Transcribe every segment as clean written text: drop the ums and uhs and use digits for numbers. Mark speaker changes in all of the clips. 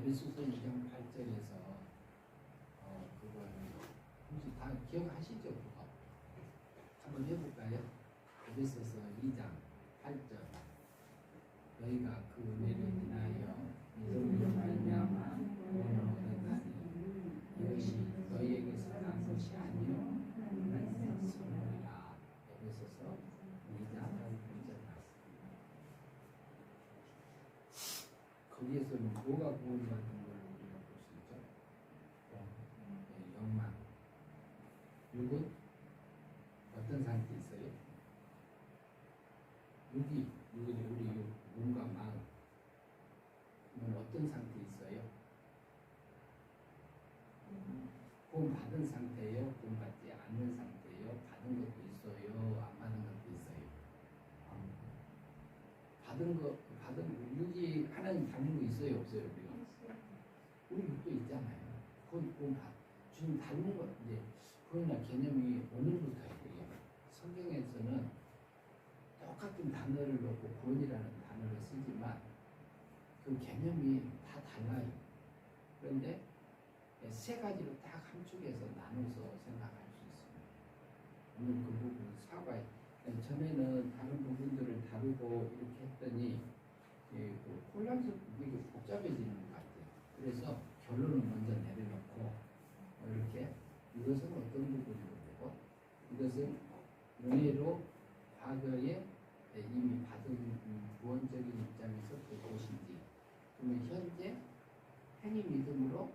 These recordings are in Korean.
Speaker 1: 에베소서 2장 8절에서 그걸 혹시 다 기억하시죠? 그거 한번 해볼까요? 에베소서 2장 8절 너희가 그 은혜를 인하여 믿음으로 말미암아 구원을 얻었나니 이것이 너희에게서 난 것이 아니요 하나님의 선물이라. 에베소서 2장 8절 말씀. 거기에서는 뭐가 구원받는 걸 우리가 볼 수 있죠? 영만. 육은 어떤 상태 있어요? 육이 우리 몸과 마음. 이건 어떤 상태 있어요? 구원 받은 상태예요? 구원 받지 않는 상태예요? 받은 것도 있어요? 안 받은 것도 있어요? 받은 육이 하나님 닮은 거 있어요? 없어요? 우리 육도 있잖아요. 그건 주님 닮은 거 이제 그러나 개념이 오늘부터예요. 성경에서는 똑같은 단어를 놓고 구원이라는 단어를 쓰지만 그 개념이 다 달라요. 그런데 세 가지로 딱 함축해서 나눠서 생각할 수 있습니다. 오늘 그 부분 사과에 전에는 다른 부분들을 다루고 이렇게 했더니 혼란스럽고 복잡해지는 것 같아요. 그래서 결론을 먼저 내려놓고 이렇게 이것은 어떤 부분으로 되고 이것은 은혜로 과거에 이미 받은 구원적인 입장에서 그것인지 그러면 현재 행위 믿음으로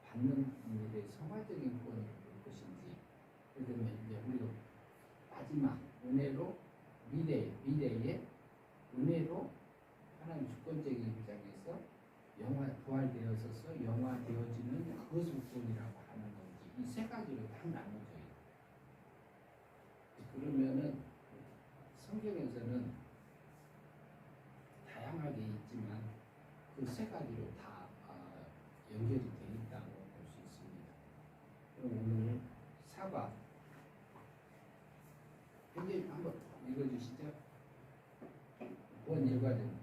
Speaker 1: 받는 일의 성화적인 구원을 볼 것인지 그러면 이제 우리가 마지막 은혜로 미래의 은혜로 하나님 주권적인 입장에서 부활되어서 영화되어지는 그것을 구원이라고 하는 건지 이 세 가지로 다 나눠져요. 그러면은 성경에서는 다양하게 있지만 그 세 가지로 다 연결이 되어 있다고 볼 수 있습니다. 그럼 오늘 사과 굉장히 한번 읽어주시죠. 구원 일과점.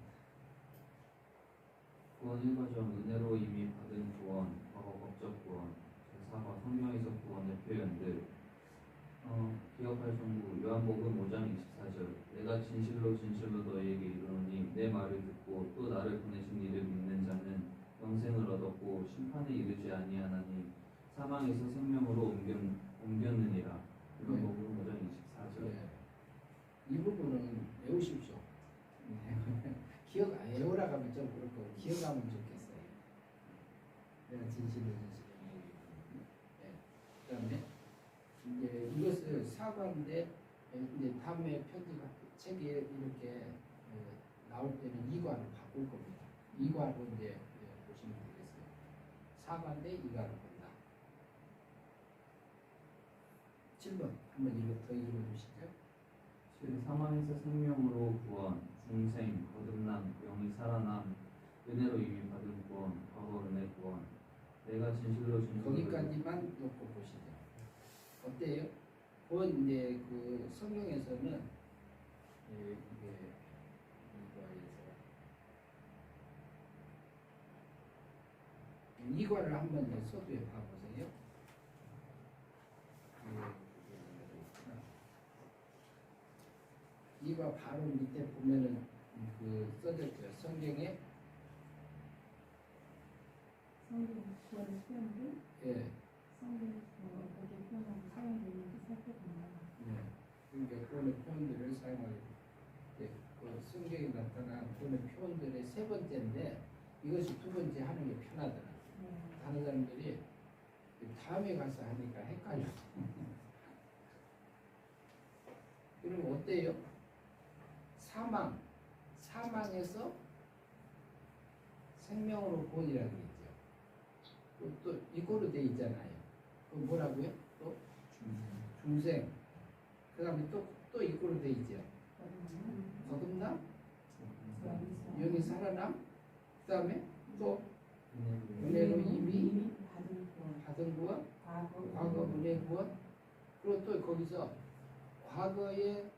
Speaker 2: 구원 1과정 은혜로 이미 받은 구원, 과거 법적 구원, 제4과 성경에서 구원의 표현들. 기억할 정부 요한복음 5장 24절 내가 진실로 너희에게 이르노니 내 말을 듣고 또 나를 보내신 이를 믿는 자는 영생을 얻었고 심판에 이르지 아니하나니 사망에서 생명으로 옮겼느니라. 요한복음 5장 24절.
Speaker 1: 이 부분은 외우십시오. 외우라 가면 좀 그렇고 기억하면 좋겠어요. 내가 진실로 그다음에 이제 이것을 사과인데 이제 다음에 편집 책에 이렇게 나올 때는 이과를 바꿀 겁니다. 이과로 이제 보시면 되겠어요. 사과인데 이과를 본다. 7번 한번 더 읽어주시죠.
Speaker 2: 사망에서 생명으로 구원, 중생, 거듭남, 영이 살아남, 은혜로 이미 받은 구원, 과거 은혜 구원. 내가 진실로
Speaker 1: 거기까지만 놓고 보시죠. 어때요? 그건 이제 그 성경에서는 이게 이과를 한번 서두에 봐보세요. 이과 바로 밑에 보면은 그 써졌죠. 성경에
Speaker 3: 구원의 표현들?
Speaker 1: 예.
Speaker 3: 성경에서 어떻게 표현하고 사용되는지 살펴보면
Speaker 1: 그러니까 구원의 표현들을 사용하게 그 성경에 나타난 구원의 표현들의 세 번째인데 이것이 두 번째 하는 게 편하더라. 다른 사람들이 다음에 가서 하니까 헷갈려. 그럼 어때요? 사망에서 생명으로 구원이라는 게 있죠. 또 이거로 돼 있잖아요. 그 뭐라고요? 또 중생. 그 다음에 또 이거로 돼 있죠. 거듭남, 영이 살아남. 그 다음에 또 은혜로 이미 받은 구원, 과거 은혜 구원. 그리고 또 거기서 과거의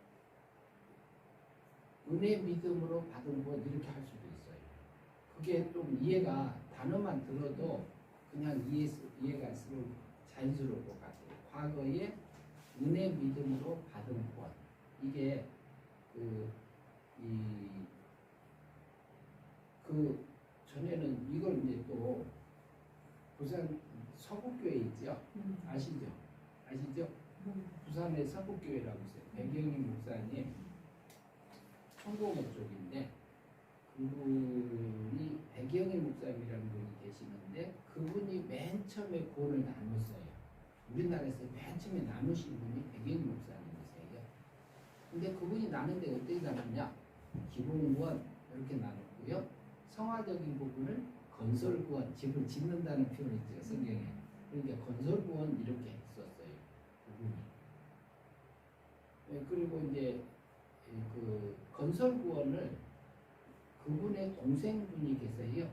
Speaker 1: 은혜 믿음으로 받은 구원 이렇게 할 수도 있어요. 그게 좀 이해가 단어만 들어도 그냥 이해가 자연스러울 것 같아요. 과거에 은혜 믿음으로 받은 구원. 이게 전에는 이걸 이제 또 부산 서구교회 있죠? 아시죠? 부산의 서구교회라고 있어요. 백영희 목사님 청공업 쪽인데 그분이 백영희 목사님이라는 분이 계시는데 그분이 맨 처음에 구원을 나눴어요. 우리나라에서 맨 처음에 나누신 분이 백영희 목사님이세요. 근데 그분이 나누는데 어떻게 나눴냐? 기본구원 이렇게 나눴고요. 성화적인 부분을 건설구원, 집을 짓는다는 표현이 있죠, 성경에. 그러니까 건설구원 이렇게 했었어요, 그분이. 그리고 이제 그 건설구원을 그분의 동생분이 계세요.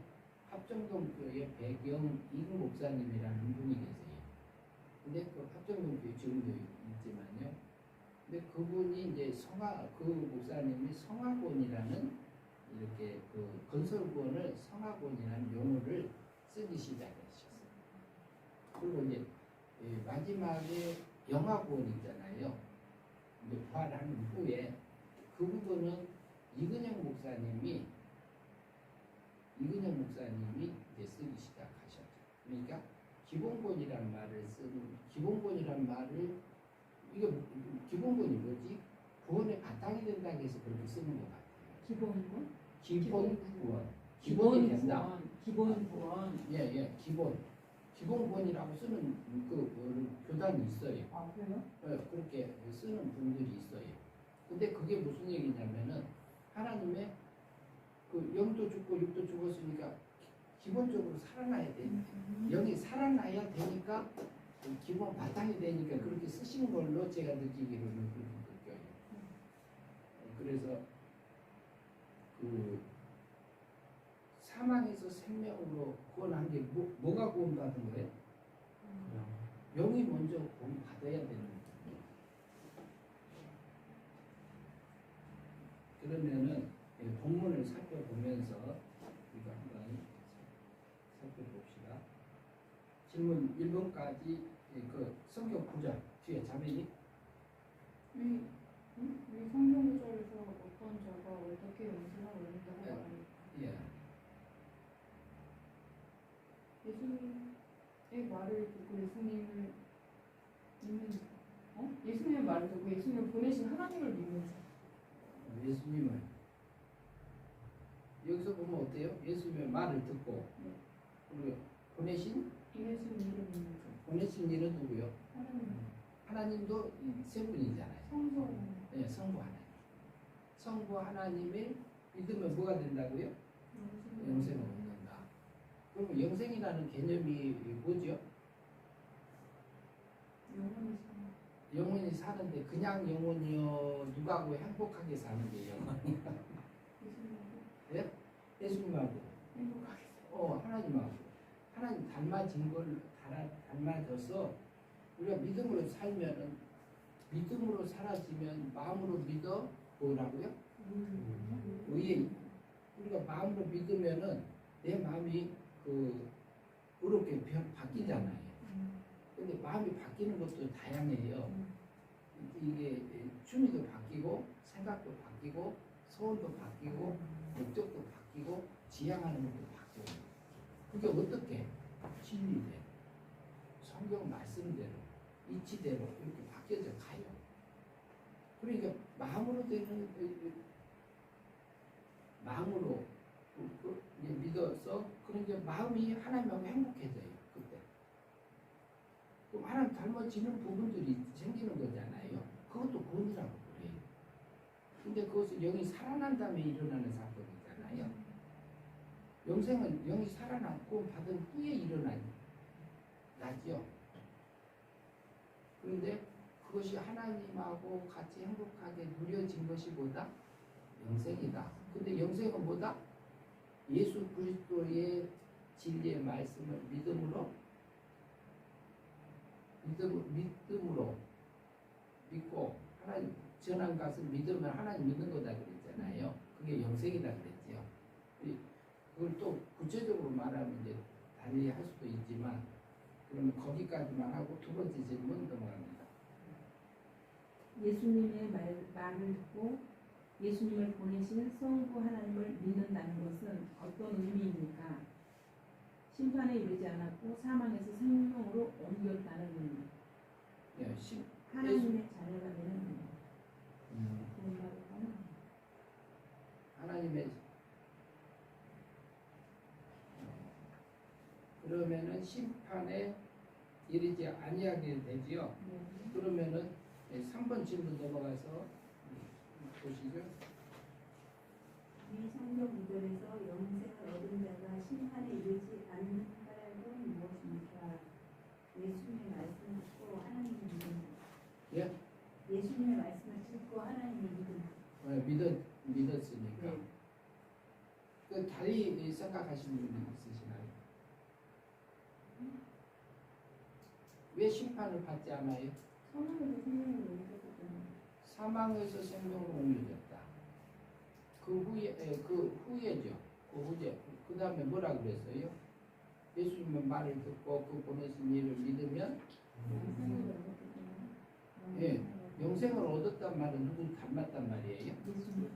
Speaker 1: 합정동교회 백영익 목사님이라는 분이 계세요. 근데 그 합정동교회 지금도 있지만요. 근데 그분이 이제 그 목사님이 성화권이라는 이렇게 그 건설구원을 성화권이라는 용어를 쓰기 시작하셨어요. 그리고 이제 마지막에 영화구원 있잖아요. 이제 부활하는 후에 그 부분은 이근영 목사님이 이제 쓰기 시작하셨죠. 그러니까 기본권이라는 말을 이게 기본권이 뭐지? 구원의 바탕이 된다고 해서 그렇게 쓰는 것 같아요.
Speaker 3: 기본권?
Speaker 1: 기본구원. 기본이 된다.
Speaker 3: 기본구원.
Speaker 1: 예, 기본권이라고 쓰는 교단이 있어요.
Speaker 3: 아, 그래요?
Speaker 1: 그렇게 쓰는 분들이 있어요. 근데 그게 무슨 얘기냐면은 하나님의 그 영도 죽고 육도 죽었으니까 기본적으로 살아나야 돼. 영이 살아나야 되니까 기본 바탕이 되니까 그렇게 쓰신 걸로 제가 느끼기로는 그렇게 느껴요. 그래서 그 사망에서 생명으로 구원한 게 뭐가 구원받은 거예요? 영이 먼저 구원 받아야 되는 거예요. 그러면은 본문을 살펴보면서 우리가 한번 살펴봅시다. 질문 1번까지 그 성경 구절 뒤에 자매님
Speaker 3: 이 성경 구절에서 어떤 자가 어떻게 영생을 얻는다고 말합니까?
Speaker 1: 예.
Speaker 3: 예수님의 말을 듣고 예수님을 믿는 예수님의 말을 듣고 예수님을 보내신 하나님을 믿는 자.
Speaker 1: 예수님을 여기서 보면 어때요? 예수님의 말을 듣고 그리고 보내신
Speaker 3: 예수님을 믿는 자.
Speaker 1: 보내신 이는 누구요?
Speaker 3: 하나님.
Speaker 1: 하나님도 세 분이잖아요.
Speaker 3: 성부.
Speaker 1: 네, 성부 하나님. 성부 하나님을 믿으면 뭐가 된다고요? 영생을 얻는다. 그럼 영생이라는 개념이 뭐죠? 영원히 사는데 그냥 영원히요? 누가하고 행복하게 사는 게 영원이야? 예? 예수님하고 하나님하고 하나님 닮아져서 우리가 믿음으로 살면은 믿음으로 사라지면 마음으로 믿어 뭐라고요? 의에 우리가 마음으로 믿으면은 내 마음이 그렇게 바뀌잖아요. 근데 마음이 바뀌는 것도 다양해요. 이게 취미도 바뀌고 생각도 바뀌고 소원도 바뀌고 목적도 바뀌고 지향하는 것도 바뀌고 그게 어떻게 진리대로 성경 말씀대로 이치대로 이렇게 바뀌어져 가요. 그러니까 마음으로 되는 마음으로 믿어서 그러니까 마음이 하나님하고 행복해져요. 그때 그럼 하나님 닮아지는 부분들이 생기는 거잖아요. 그것도 구원이라고 그래요. 근데 그것은 영이 살아난 다음에 일어나는 사건이잖아요. 영생은 영이 살아났고 받은 후에 일어나죠. 그런데 그것이 하나님하고 같이 행복하게 누려진 것이 뭐다? 영생이다. 근데 영생은 뭐다? 예수 그리스도의 진리의 말씀을 믿음으로 믿고 하나님 전한 것을 믿으면 하나님 믿는 거다 그랬잖아요. 그게 영생이다 그랬죠. 그걸 또 구체적으로 말하면 이제 달리 할 수도 있지만 그러면 거기까지만 하고 두 번째 질문 넘어갑니다.
Speaker 4: 예수님의 말을 듣고 예수님을 보내신 성부 하나님을 믿는다는 것은 어떤 의미입니까? 심판에 이르지 않았고 사망에서 생명으로 옮겼다는 의미.
Speaker 1: 예,
Speaker 4: 하나님의 자녀가 되는 의미.
Speaker 1: 음,
Speaker 4: 그런 말을 하나?
Speaker 1: 하나님의 그러면은 심판에 이르지 아니하게 되지요.
Speaker 4: 네.
Speaker 1: 그러면은 3번 질문 넘어가서 보시죠.
Speaker 5: 이 성경 구절에서 영생을 얻은 자가 심판에 이르지 않는 까닭은 무엇입니까? 예수님의 말씀을 듣고 하나님을 믿음.
Speaker 1: 예?
Speaker 5: 예수님의 말씀을 듣고 하나님을 믿음.
Speaker 1: 믿었으니까.
Speaker 4: 네.
Speaker 1: 그 달리 생각하시는 분이 있으시나요? 왜 심판을 받지 않아요?
Speaker 4: 성령에서 생명을 옮겼기 때문에.
Speaker 1: 사망에서 생명으로 옮겨졌다. 그 후에죠. 그 후에. 그 다음에 뭐라 그랬어요? 예수님의 말을 듣고 그 보내신 이를 믿으면
Speaker 4: 영생을 얻었기 때문에.
Speaker 1: 예, 영생을 얻었단 말은 누구 닮았단 말이에요?
Speaker 4: 예수님.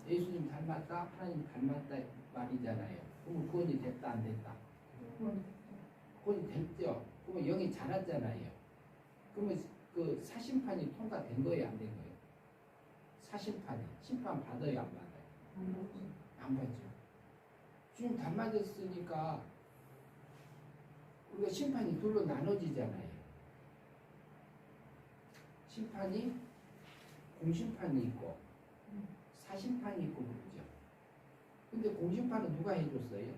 Speaker 1: 예수님 닮았다, 하나님 닮았다 말이잖아요. 그러면 구원이 됐다 안 됐다? 구원이 됐죠. 그러면 영이 자랐잖아요. 그러면 그 사심판이 통과된 거예요, 안 된 거예요? 사심판이 심판 받아요, 안 받아요? 안 받죠. 지금 다 맞았으니까 우리가 심판이 둘로 나눠지잖아요. 심판이 공심판이 있고 사심판이 있고 그러죠. 근데 공심판은 누가 해줬어요?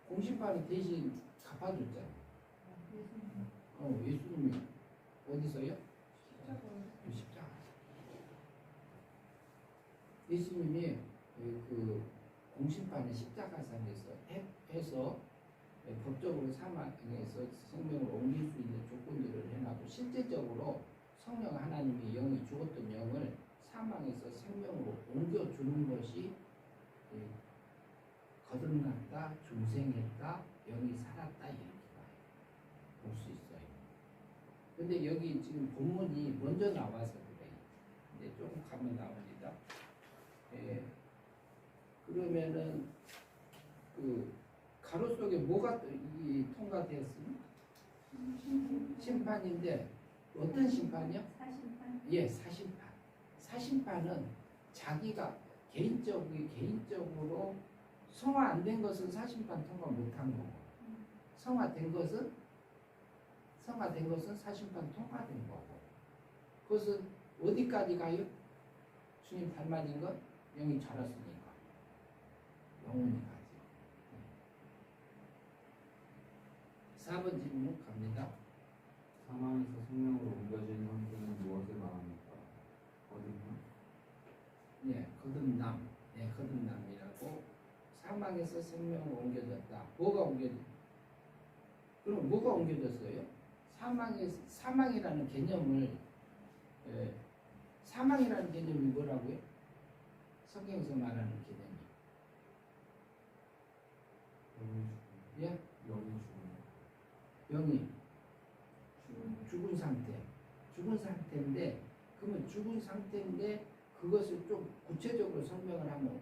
Speaker 1: 공심판은 대신 갚아줬잖아요. 예수님이 어디서요? 십자가. 예수님이 그 공심판을 십자가상에서 해서 법적으로 사망에서 생명을 옮길 수 있는 조건들을 해놔도 실제적으로 성령 하나님의 영이 죽었던 영을 사망에서 생명으로 옮겨주는 것이 거듭났다, 중생했다, 영이 살았다 이렇게 볼 수 있어요. 근데 여기 지금 본문이 먼저 나와서 그래요. 이제 조금 가면 나옵니다. 그러면은 그 가로 속에 뭐가 통과되었으면 심판인데 어떤 심판이요?
Speaker 5: 사심판.
Speaker 1: 예, 사심판. 사심판은 자기가 개인적으로 성화 안 된 것은 사심판 통과 못한 거고, 성화된 것은 사심판 통과된 거고. 그것은 어디까지 가요? 주님 닮아진 것? 영이 자랐으니까 영원히 가죠. 4번 질문 갑니다.
Speaker 2: 사망에서 생명으로 옮겨진 상태는 무엇을 말합니까? 거듭남?
Speaker 1: 예, 거듭남. 예, 거듭남이라고. 사망에서 생명으로 옮겨졌다. 뭐가 옮겨졌? 그럼 뭐가 옮겨졌어요? 사망이라는 개념을 사망이라는 개념이 뭐라고요? 성경에서 말하는 개념이. 예? 영이 죽은 상태인데 그러면 죽은 상태인데 그것을 좀 구체적으로 설명을 하면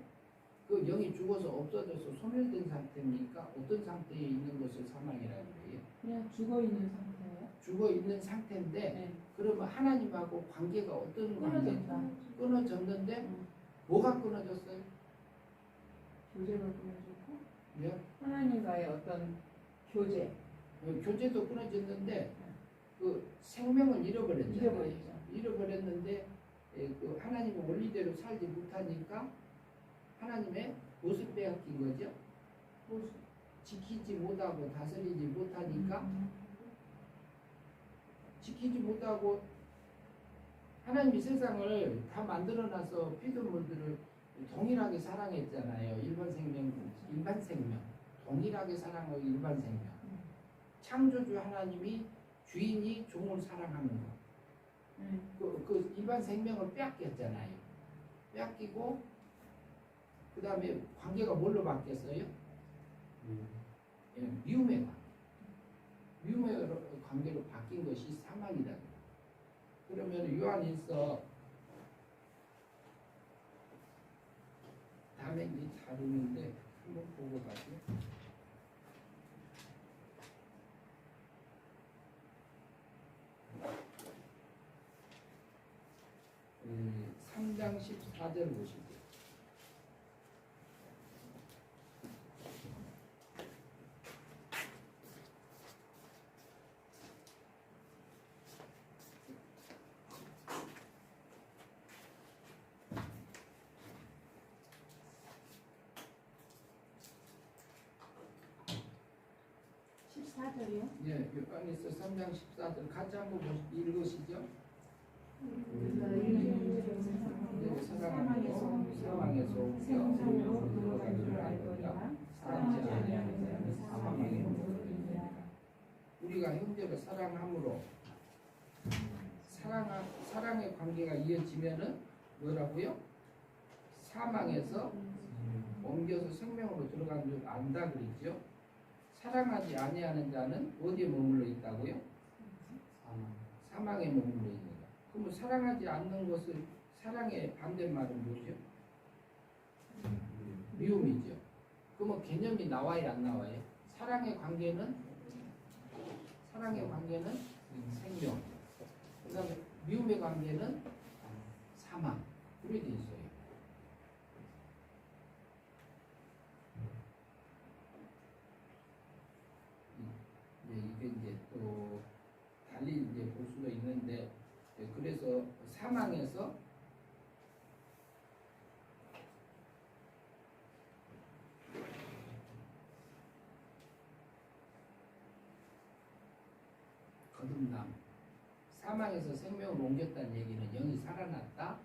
Speaker 1: 그 영이 죽어서 없어져서 소멸된 상태입니까? 어떤 상태에 있는 것을 사망이라고 해요?
Speaker 4: 그냥 죽어 있는 상태예요.
Speaker 1: 죽어 있는 상태인데
Speaker 4: 네.
Speaker 1: 그러면 하나님하고 관계가 어떤 관계?
Speaker 4: 끊어졌다.
Speaker 1: 끊어졌는데 뭐가 끊어졌어요?
Speaker 4: 교제가 끊어졌고
Speaker 1: 예?
Speaker 4: 하나님과의 어떤 교제.
Speaker 1: 교제도 끊어졌는데 그 생명을 잃어버렸잖아요.
Speaker 4: 잃어버렸죠.
Speaker 1: 잃어버렸는데 그 하나님의 원리대로 살지 못하니까 하나님의 무엇을 빼앗긴 거죠? 지키지 못하고 다스리지 못하니까 지키지 못하고 하나님이 세상을 다 만들어놔서 피조물들을 동일하게 사랑했잖아요. 일반 생명 동일하게 사랑하고 일반 생명. 창조주 하나님이 주인이 종을 사랑하는 것. 그 일반 생명을 빼앗겼잖아요. 빼앗기고 그 다음에 관계가 뭘로 바뀌었어요? 예, 미움의 관계. 미움의 관계로 바뀐 것이 사망이다. 그러면 요한일서 다음에 이제 다루는데 한번 보고 가죠. 3장 14절 보시죠. 예, 요한일서 3장 14절 같이 한번 읽으시죠. 사망에서 생명으로 들어가기를 알거니와 사랑하지 아니하는 자는 사망에 이르리라. 우리가 형제를 사랑함으로 사랑의 관계가 이어지면은 뭐라고요? 사망에서 옮겨서 생명으로 들어가는 줄 안다 그랬죠. 사랑하지 아니하는 자는 어디에 머물러 있다고요? 사망에 머물러 있는다. 그러면 사랑하지 않는 것을 사랑의 반대말은 뭐죠? 미움이죠. 그러면 개념이 나와요, 안 나와요? 사랑의 관계는 생명. 그다음에 미움의 관계는 사망. 그렇게 돼 있어요. 이게 이제 또 달리 이제 볼 수도 있는데, 그래서 사망에서 거듭남, 사망에서 생명을 옮겼다는 얘기는 영이 살아났다,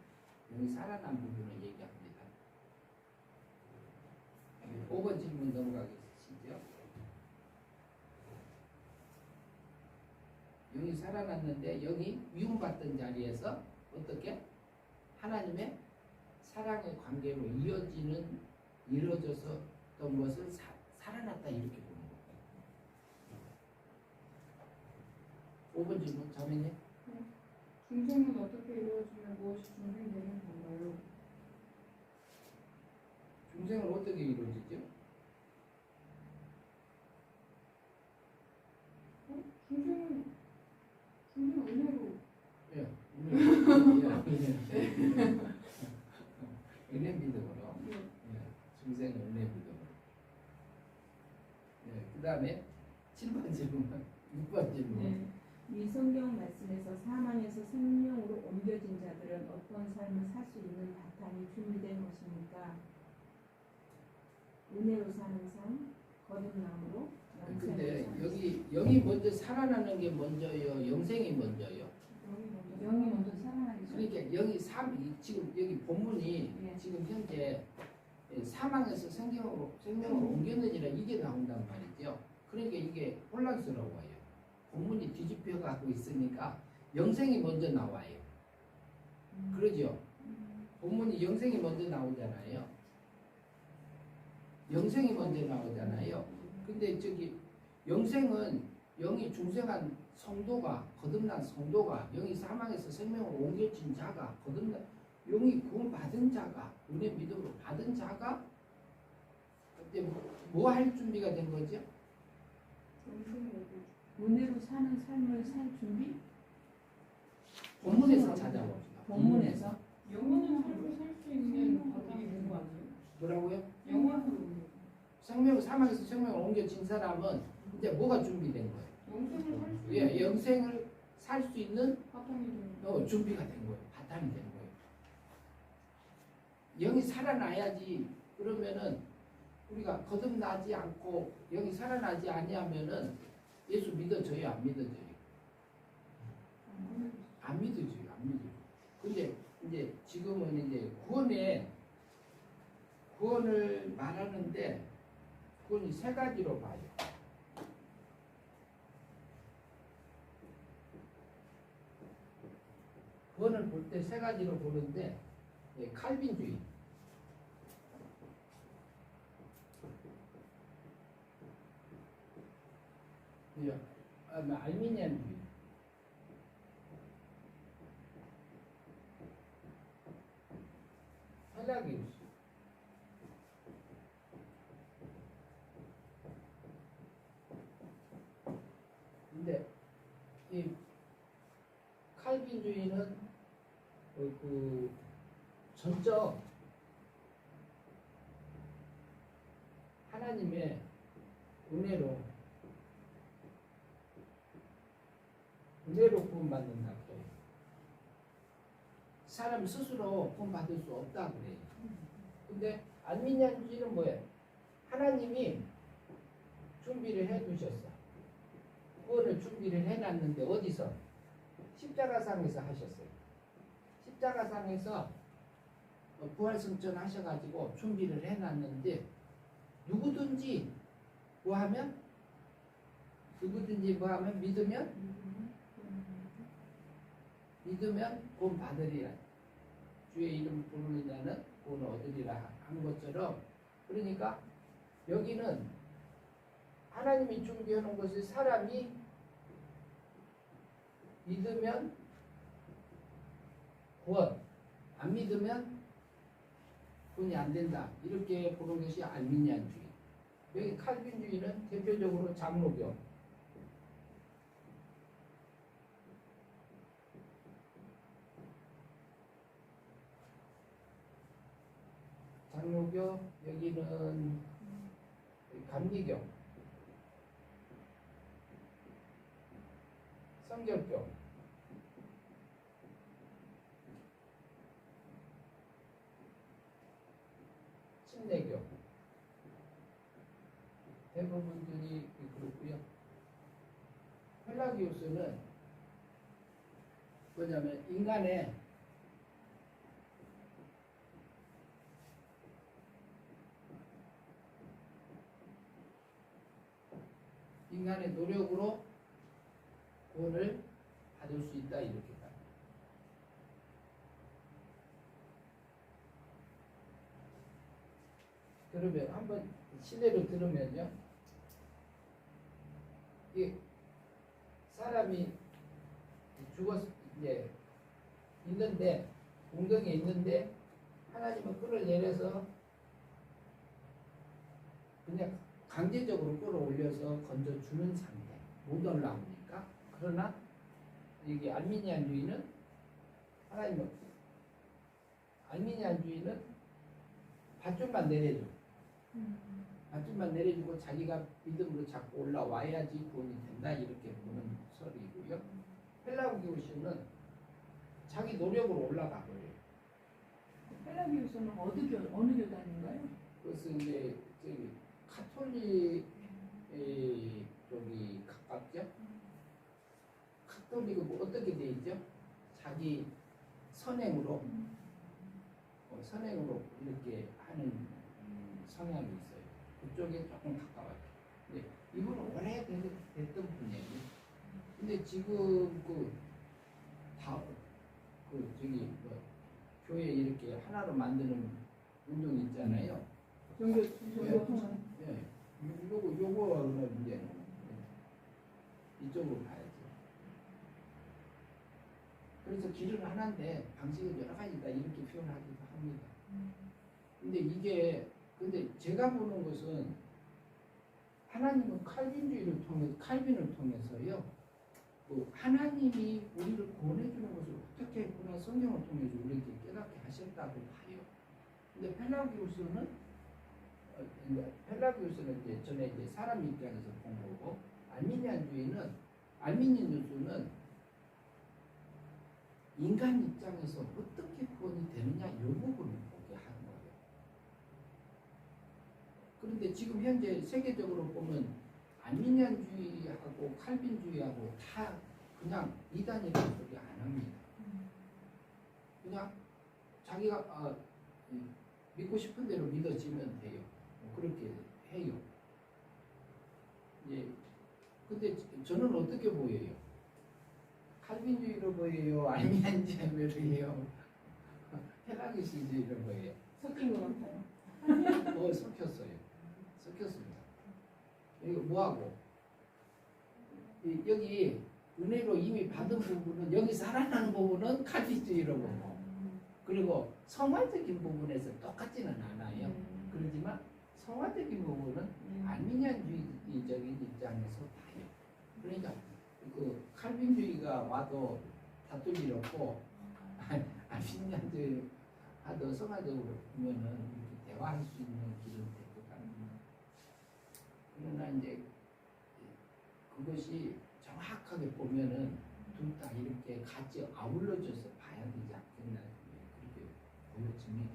Speaker 1: 영이 살아난 부분을 얘기합니다. 5번 질문 넘어가겠습니다. 영이 살아났는데 영이 미움받던 자리에서 어떻게 하나님의 사랑의 관계로 이루어졌었던 것을 살아났다 이렇게 보는 거예요. 5번 질문 자매님.
Speaker 3: 중생은 어떻게 이루어지면 무엇이 중생되는 건가요?
Speaker 1: 중생은 어떻게 이루어지죠?
Speaker 3: 중생은 은혜로.
Speaker 1: 예, 은혜 믿음으로. 중생은 은혜 믿음으로. 그 다음에 7번 질문, 6번 질문.
Speaker 4: 이 성경 말씀에서 사망에서 생명으로 옮겨진 자들은 어떤 삶을 살 수 있는 바탕이 준비된 것입니까? 은혜로 사는 삶, 거듭남으로
Speaker 1: 근데 여기 영이 먼저 살아나는 게 먼저요, 영생이 먼저요.
Speaker 3: 영이 먼저 살아나기 전.
Speaker 1: 그러니까 영이 지금 여기 본문이 지금 현재 사망에서 생명으로 옮겼느니라 이게 나온단 말이죠. 그러니까 이게 혼란스러워요. 본문이 뒤집혀 가고 있으니까 영생이 먼저 나와요. 그러죠? 본문이 영생이 먼저 나오잖아요. 영생이 먼저 나오잖아요. 근데 저기 영생은 영이 중생한 성도가 거듭난 성도가 영이 사망에서 생명으로 옮겨진 자가 거듭난 영이 구원받은 자가 은혜 믿음으로 받은 자가 그때 뭐 할 준비가 된 거죠?
Speaker 4: 은혜로 사는 삶을 살 준비?
Speaker 1: 본문에서 찾아봅시다.
Speaker 4: 본문에서
Speaker 3: 영원한 삶을 살 수 있는 바탕이 있는 거 아니에요?
Speaker 1: 뭐라고요?
Speaker 3: 영원으로.
Speaker 1: 사망에서 생명을 옮겨진 사람은 이제 뭐가 준비된 거예요?
Speaker 3: 영생을 살 수 있는.
Speaker 1: 예, 영생을 살 수 있는
Speaker 3: 바탕이 되는.
Speaker 1: 준비가 된 거예요. 바탕이 된 거예요. 영이 살아나야지. 그러면은 우리가 거듭나지 않고 영이 살아나지 아니하면은 예수 믿어져요, 안 믿어져요? 안 믿어져요, 안 믿어요. 근데 이제 지금은 이제 구원을 말하는데 구원이 세 가지로 봐요. 구원을 볼 때 세 가지로 보는데 칼빈주의, 예, 알미니안주의. 펠라기우스. 근데 이 칼빈주의는 그 전적 하나님의 은혜로 구원받는다 그래요. 사람 스스로 구원받을 수 없다 그래요. 근데 알미니안주의는 뭐예요? 하나님이 준비를 해두셨어. 구원을 준비를 해놨는데 어디서? 십자가상에서 하셨어요. 십자가상에서 부활승천 하셔가지고 준비를 해놨는데 누구든지 뭐하면 믿으면 구원 받으리라. 주의 이름 부르는 자는 구원을 얻으리라 한 것처럼, 그러니까 여기는 하나님이 준비해 놓은 것을 사람이 믿으면 구원, 안 믿으면 구원이 안 된다. 이렇게 보는 것이 알미니안주의. 여기 칼빈주의는 대표적으로 장로교. 장로교, 여기는 감리교, 성결교, 침례교, 대부분들이 그렇고요. 펠라기우스는 뭐냐면 인간의 노력으로 구원을 받을 수 있다 이렇게 봐. 그러면 한번 시대로 들으면요, 이 사람이 죽었 이제 있는데 공경에 있는데 하나님은 끌어내려서 그냥 강제적으로 끌어올려서 건져주는 상태, 못 올라오니까. 그러나 이게 알미니안주의는 알미니안주의는 밧줄만 내려줘. 밧줄만 내려주고 자기가 믿음으로 자꾸 올라와야지 구원이 된다 이렇게 보는 설이고요. 펠라기우스는 자기 노력으로 올라가 버려요.
Speaker 3: 펠라기우스는 어느 교단인가요?
Speaker 1: 그것은 이제 저기 카톨릭 쪽이 가깝죠. 카톨릭은 뭐 어떻게 돼 있죠? 자기 선행으로 이렇게 하는 성향이 있어요. 그쪽에 조금 가까워요. 근데 이분은 오래됐던 분이에요. 근데 지금 교회 이렇게 하나로 만드는 운동이 있잖아요.
Speaker 3: 종교
Speaker 1: 예. 요거 문제는 이쪽으로 가야죠. 그래서 길은 하나인데 방식은 여러 가지다 이렇게 표현하기도 합니다. 근데 제가 보는 것은 하나님은 칼빈을 통해서요. 하나님이 우리를 구원해주는 것을 어떻게 했구나 성경을 통해서 우리에게 깨닫게 하셨다고 봐요. 근데 펠라기우스는 이제 전에 이제 사람 입장에서 본 거고, 알미니안주의는 인간 입장에서 어떻게 구원이 되느냐 이 부분을 보게 하는 거예요. 그런데 지금 현재 세계적으로 보면 알미니안주의하고 칼빈주의하고 다 그냥 이단이라는 소리 안 합니다. 그냥 자기가 믿고 싶은 대로 믿어지면 돼요. 그렇게 해요. 예. 근데 저는 어떻게 보여요? 칼빈주의로 보여요? 알미니안주의로 보여요? 펠라기우스주의로 보여요?
Speaker 3: 섞인 것 같아요.
Speaker 1: 섞였어요. 섞였습니다. 이거 뭐하고? 여기 은혜로 이미 받은 부분은 여기 살아나는 부분은 칼빈주의라고 보고 그리고 성화적인 부분에서 똑같지는 않아요. 그렇지만 성화적인 부분은 알미니안주의적인 입장에서 다요. 그러니까 그 칼빈주의가 와도 다툴 일 없고 알미니안주의 하도 성화적으로 보면은 이렇게 대화할 수 있는 길은 될것 같습니다. 그러나 이제 그것이 정확하게 보면은 둘 다 이렇게 같이 아울러져서 봐야 되지 않겠나 그렇게 보여집니다.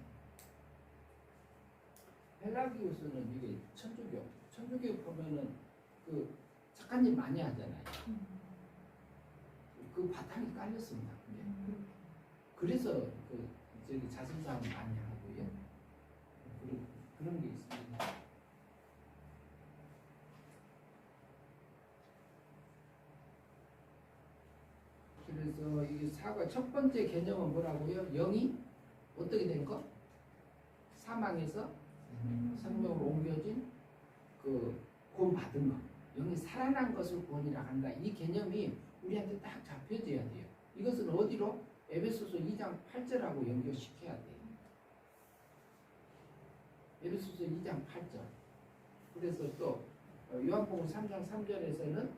Speaker 1: 펠라기우스는 이게 천주교 보면은 그 착한 일 많이 하잖아요. 그 바탕이 깔렸습니다. 그래서 그 저기 자선사업 많이 하고요. 그런 게 있습니다. 그래서 이 사과 첫 번째 개념은 뭐라고요? 영이 어떻게 된 거? 사망에서 생명으로 옮겨진 그 구원 받은 거. 영이 살아난 것을 구원이라 한다. 이 개념이 우리한테 딱 잡혀져야 돼요. 이것은 어디로? 에베소서 2장 8절하고 연결시켜야 돼요. 에베소서 2장 8절. 그래서 또 요한복음 3장 3절에서는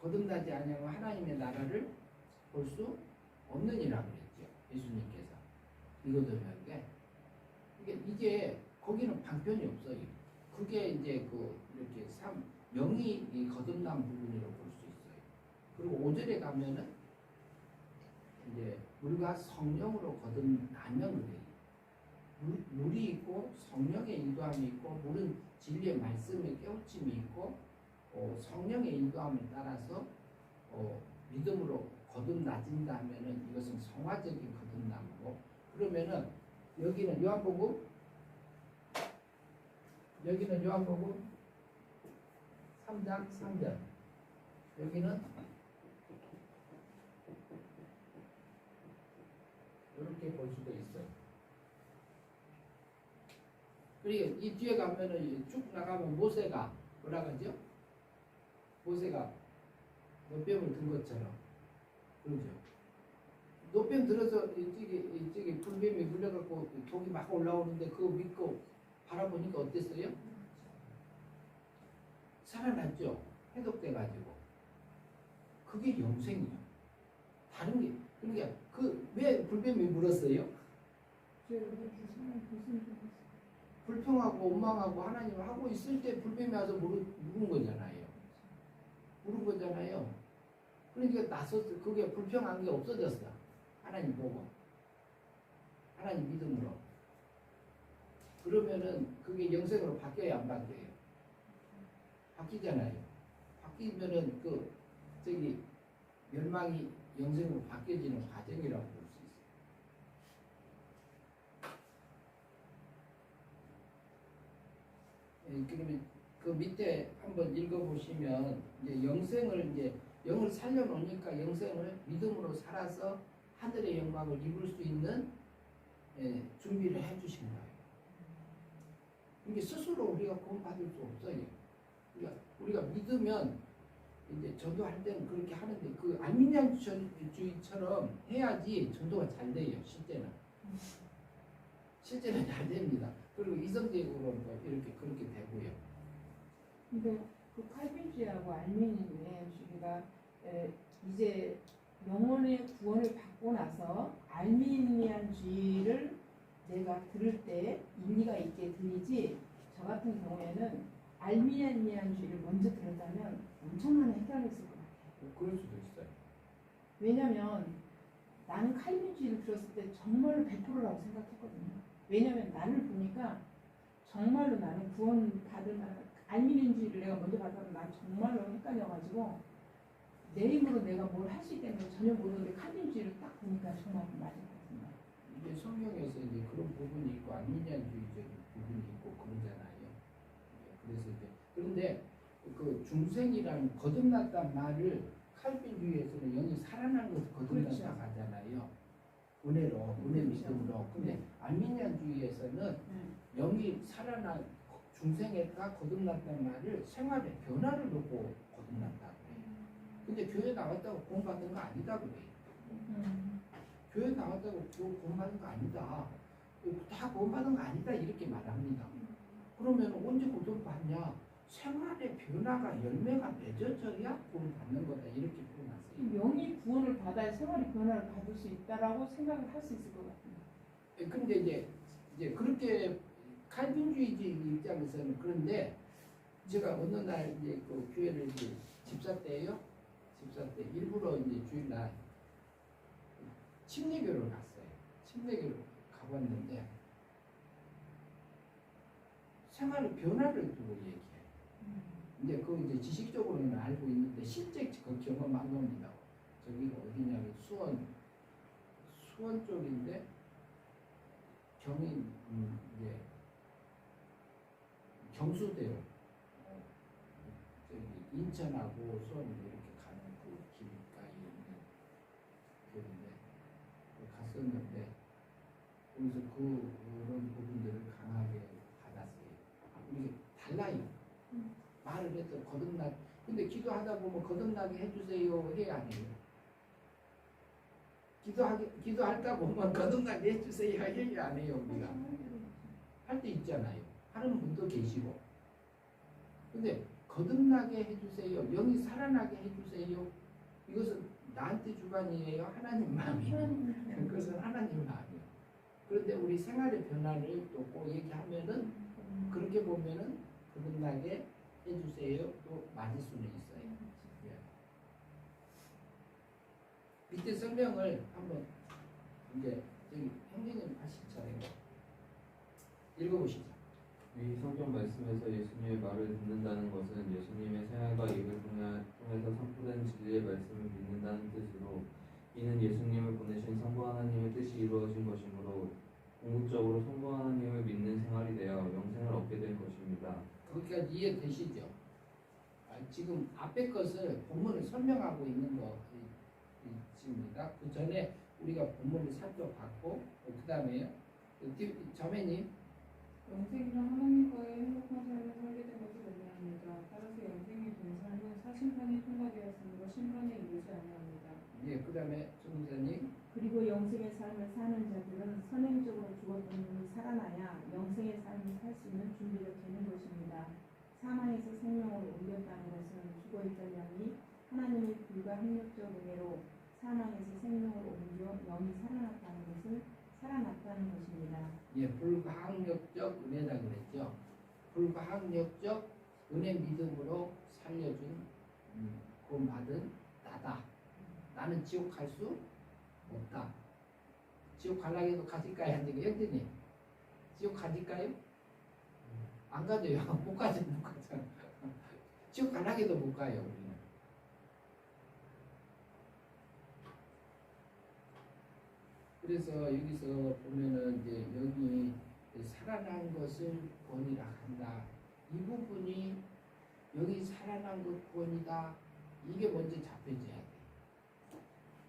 Speaker 1: 거듭나지 아니하고 하나님의 나라를 볼 수 없느니라 그랬죠. 예수님께서 니고데모에게. 이게 거기는 방편이 없어요. 그게 이제 그 이렇게 영이 이 거듭난 부분이라고 볼 수 있어요. 그리고 5절에 가면은 이제 물과 성령으로 거듭나면 그래요. 물이 있고 성령의 인도함이 있고 물은 진리의 말씀의 깨우침이 있고 성령의 인도함을 따라서 믿음으로 거듭나진다면은 이것은 성화적인 거듭남이고 그러면은 여기는 요한복음 3장 3절 여기는 이렇게 볼 수도 있어요. 그리고 이 뒤에 가면은 쭉 나가면 모세가 뭐라 그러죠? 모세가 노뱀을 든 것처럼 그러죠. 노뱀 들어서 이쪽에 불뱀이 물려갖고 독이 막 올라오는데 그거 믿고 바라보니까 어땠어요? 살아났죠. 해독돼가지고 그게 영생이에요. 다른 게 그러니까 왜 불뱀이 물었어요? 불평하고 원망하고 하나님을 하고 있을 때 불뱀이 와서 물은 거잖아요. 물은 거잖아요. 그러니까 나섰어. 그게 불평한 게 없어졌어. 하나님 보고. 하나님 믿음으로. 그러면은 그게 영생으로 바뀌어야 안 바뀌어요? 바뀌잖아요. 바뀌면은 멸망이 영생으로 바뀌어지는 과정이라고 볼 수 있어요. 그러면 그 밑에 한번 읽어보시면 이제 영을 살려놓으니까 영생을 믿음으로 살아서 하늘의 영광을 입을 수 있는 준비를 해주신 거예요. 이게 스스로 우리가 구원받을 수 없어요. 우리가 믿으면 이제 전도할 때는 그렇게 하는데 그 알미니안주의처럼 해야지 전도가 잘 돼요. 실제는 잘 됩니다. 그리고 이성적으로 이렇게 그렇게 되고요.
Speaker 4: 근데 그 칼빈주의하고 알미니안주의가 이제 영혼의 구원을 받고 나서 알미니안주의를 내가 들을 때 일리가 있게 들리지, 저 같은 경우에는 알미니안주의를 먼저 들었다면 엄청난 헷갈렸을 것 같아요.
Speaker 1: 그럴 수도 있어요.
Speaker 4: 왜냐면 나는 칼빈주의를 들었을 때 정말로 100%라고 생각했거든요. 왜냐면 나를 보니까 정말로 나는 구원받을 만한 알미니안주의를 내가 먼저 받아서 난 정말로 헷갈려가지고 내 힘으로 내가 뭘 할 수 있다는 전혀 모르는데 칼빈주의를 딱 보니까 정말 맞은 것 같습니다.
Speaker 1: 이게 성경에서 이제 그런 부분이 있고 알미니안주의적인 부분이 있고 그러잖아요. 그래서 이제 그런데 그 중생이라는 거듭났단 말을 칼빈주의에서는 영이 살아난 것을 거듭났다
Speaker 4: 그렇죠.
Speaker 1: 하잖아요. 은혜로, 은혜 믿음으로. 근데 알미니안주의에서는 영이 살아난 중생애가 거듭났다는 말을 생활의 변화를 놓고 거듭났다고 해요. 근데 교회 나왔다고 구원받는 거 아니다 그래요. 교회 나왔다고 구원받는 거 아니다. 다 구원받는 거 아니다 이렇게 말합니다. 그러면 언제 구원받냐? 생활의 변화가 열매가 맺어져야 구원받는 거다 이렇게 표현하세요.
Speaker 3: 영이 구원을 받아야 생활의 변화를 받을 수 있다라고 생각을 할 수 있을 것 같아요.
Speaker 1: 근데 이제 그렇게 칼빈주의지 입장에서는 그런데 제가 어느 날 이제 그 교회를 이제 집사 때요. 집사 때 일부러 이제 주일날 침례교를 갔어요. 침례교를 가봤는데 생활의 변화를 두고 얘기해요. 이제 그 이제 지식적으로는 알고 있는데 실제 그 경험한 겁니다. 저기가 어디냐면 수원 쪽인데 경인 이제 경수대로 저기 인천하고 수원 이렇게 가는 그 길가에 있는 교회인데 갔었는데 거기서 그런 부분들을 강하게 받았어요. 이게 달라요. 말을 해도 거듭나. 근데 기도하다 보면 거듭나게 해주세요 해 안 해요? 기도할까 보면 거듭나게 해주세요 해 안 해요? 우리가 할 때 있잖아요. 하는 분도 계시고. 근데 거듭나게 해주세요, 영이 살아나게 해주세요, 이것은 나한테 주관이에요, 하나님 마음이에요? 그것은 하나님 마음이에요. 그런데 우리 생활의 변화를 또 꼭 얘기하면은 그렇게 보면은 거듭나게 해주세요 또 맞을 수는 있어요. 예. 밑에 설명을 한번 이제 저기 형제님 하실 차례고 읽어보시죠.
Speaker 2: 이 성경 말씀에서 예수님의 말을 듣는다는 것은 예수님의 생활과 입을 통해서 선포된 진리의 말씀을 믿는다는 뜻으로, 이는 예수님을 보내신 성부 하나님의 뜻이 이루어진 것이므로 궁극적으로 성부 하나님을 믿는 생활이 되어 영생을 얻게 될 것입니다.
Speaker 1: 거기까지 이해되시죠? 지금 앞에 것을 본문을 설명하고 있는 것입니다. 그 전에 우리가 본문을 살펴봤고, 그 다음에 자매님
Speaker 3: 영생이란 하나님과의 행복한 삶을 살게 된 것을 의미합니다. 따라서 영생이 된 삶은 사심판이 통과되었으므로 심판에 이르지 아니합니다.
Speaker 1: 예, 그 다음에 전무사님.
Speaker 4: 그리고 영생의 삶을 사는 자들은 선행적으로 죽었던 분이 살아나야 영생의 삶을 살 수 있는 준비가 되는 것입니다. 사망에서 생명으로 옮겼다는 것은 죽어있던 영이 하나님의 불가항력적 은혜로 사망에서 생명으로 옮겨 영이 살아났다는 것을 살아났다는 것입니다.
Speaker 1: 예, 불가항력적 은혜라 그랬죠. 불가항력적 은혜 믿음으로 살려준 구원받은 나다. 나는 지옥 갈 수 없다. 지옥 가려고 해도 가질까요? 안 되고, 형제님 지옥 가질까요? 안 가져요. 못 가죠. 지옥 가려고 해도 못 가요. 우리는. 그래서 여기서 보면은 이제 여기 살아난 것을 구원이라 한다. 이 부분이 여기 살아난 것 구원이다. 이게 먼저 잡혀져야 돼.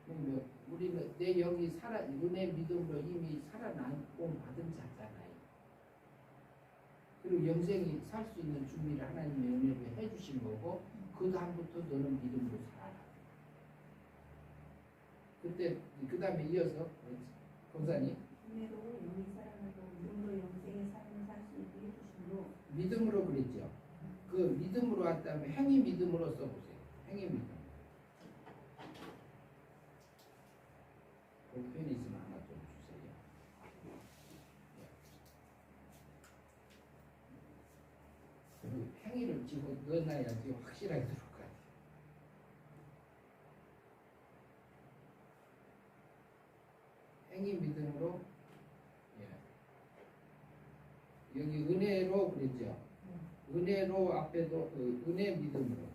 Speaker 1: 그럼 우리는 내 영이 은혜 믿음으로 이미 살아난 구원 받은 자잖아요. 그리고 영생이 살 수 있는 준비를 하나님의 은혜로 해주신 거고, 그 다음부터 너는 믿음으로 살아라. 그때 그 다음에 이어서 권사님
Speaker 5: 은혜로 영이 살아나고 믿음으로 영생의 삶을 살 수 있게 해주심으로.
Speaker 1: 믿음으로 그랬죠. 그 믿음으로 한 다음에 행위 믿음으로 써보세요. 행위 믿음. 그 편이 있으면 하나 좀 주세요. 그 행위를 집어 넣어놔야지 확실하게 들어올 것 같아요. 행위 믿음으로. 예. 여기 은혜로 그랬죠. 은혜로 앞에도 은혜 믿음으로.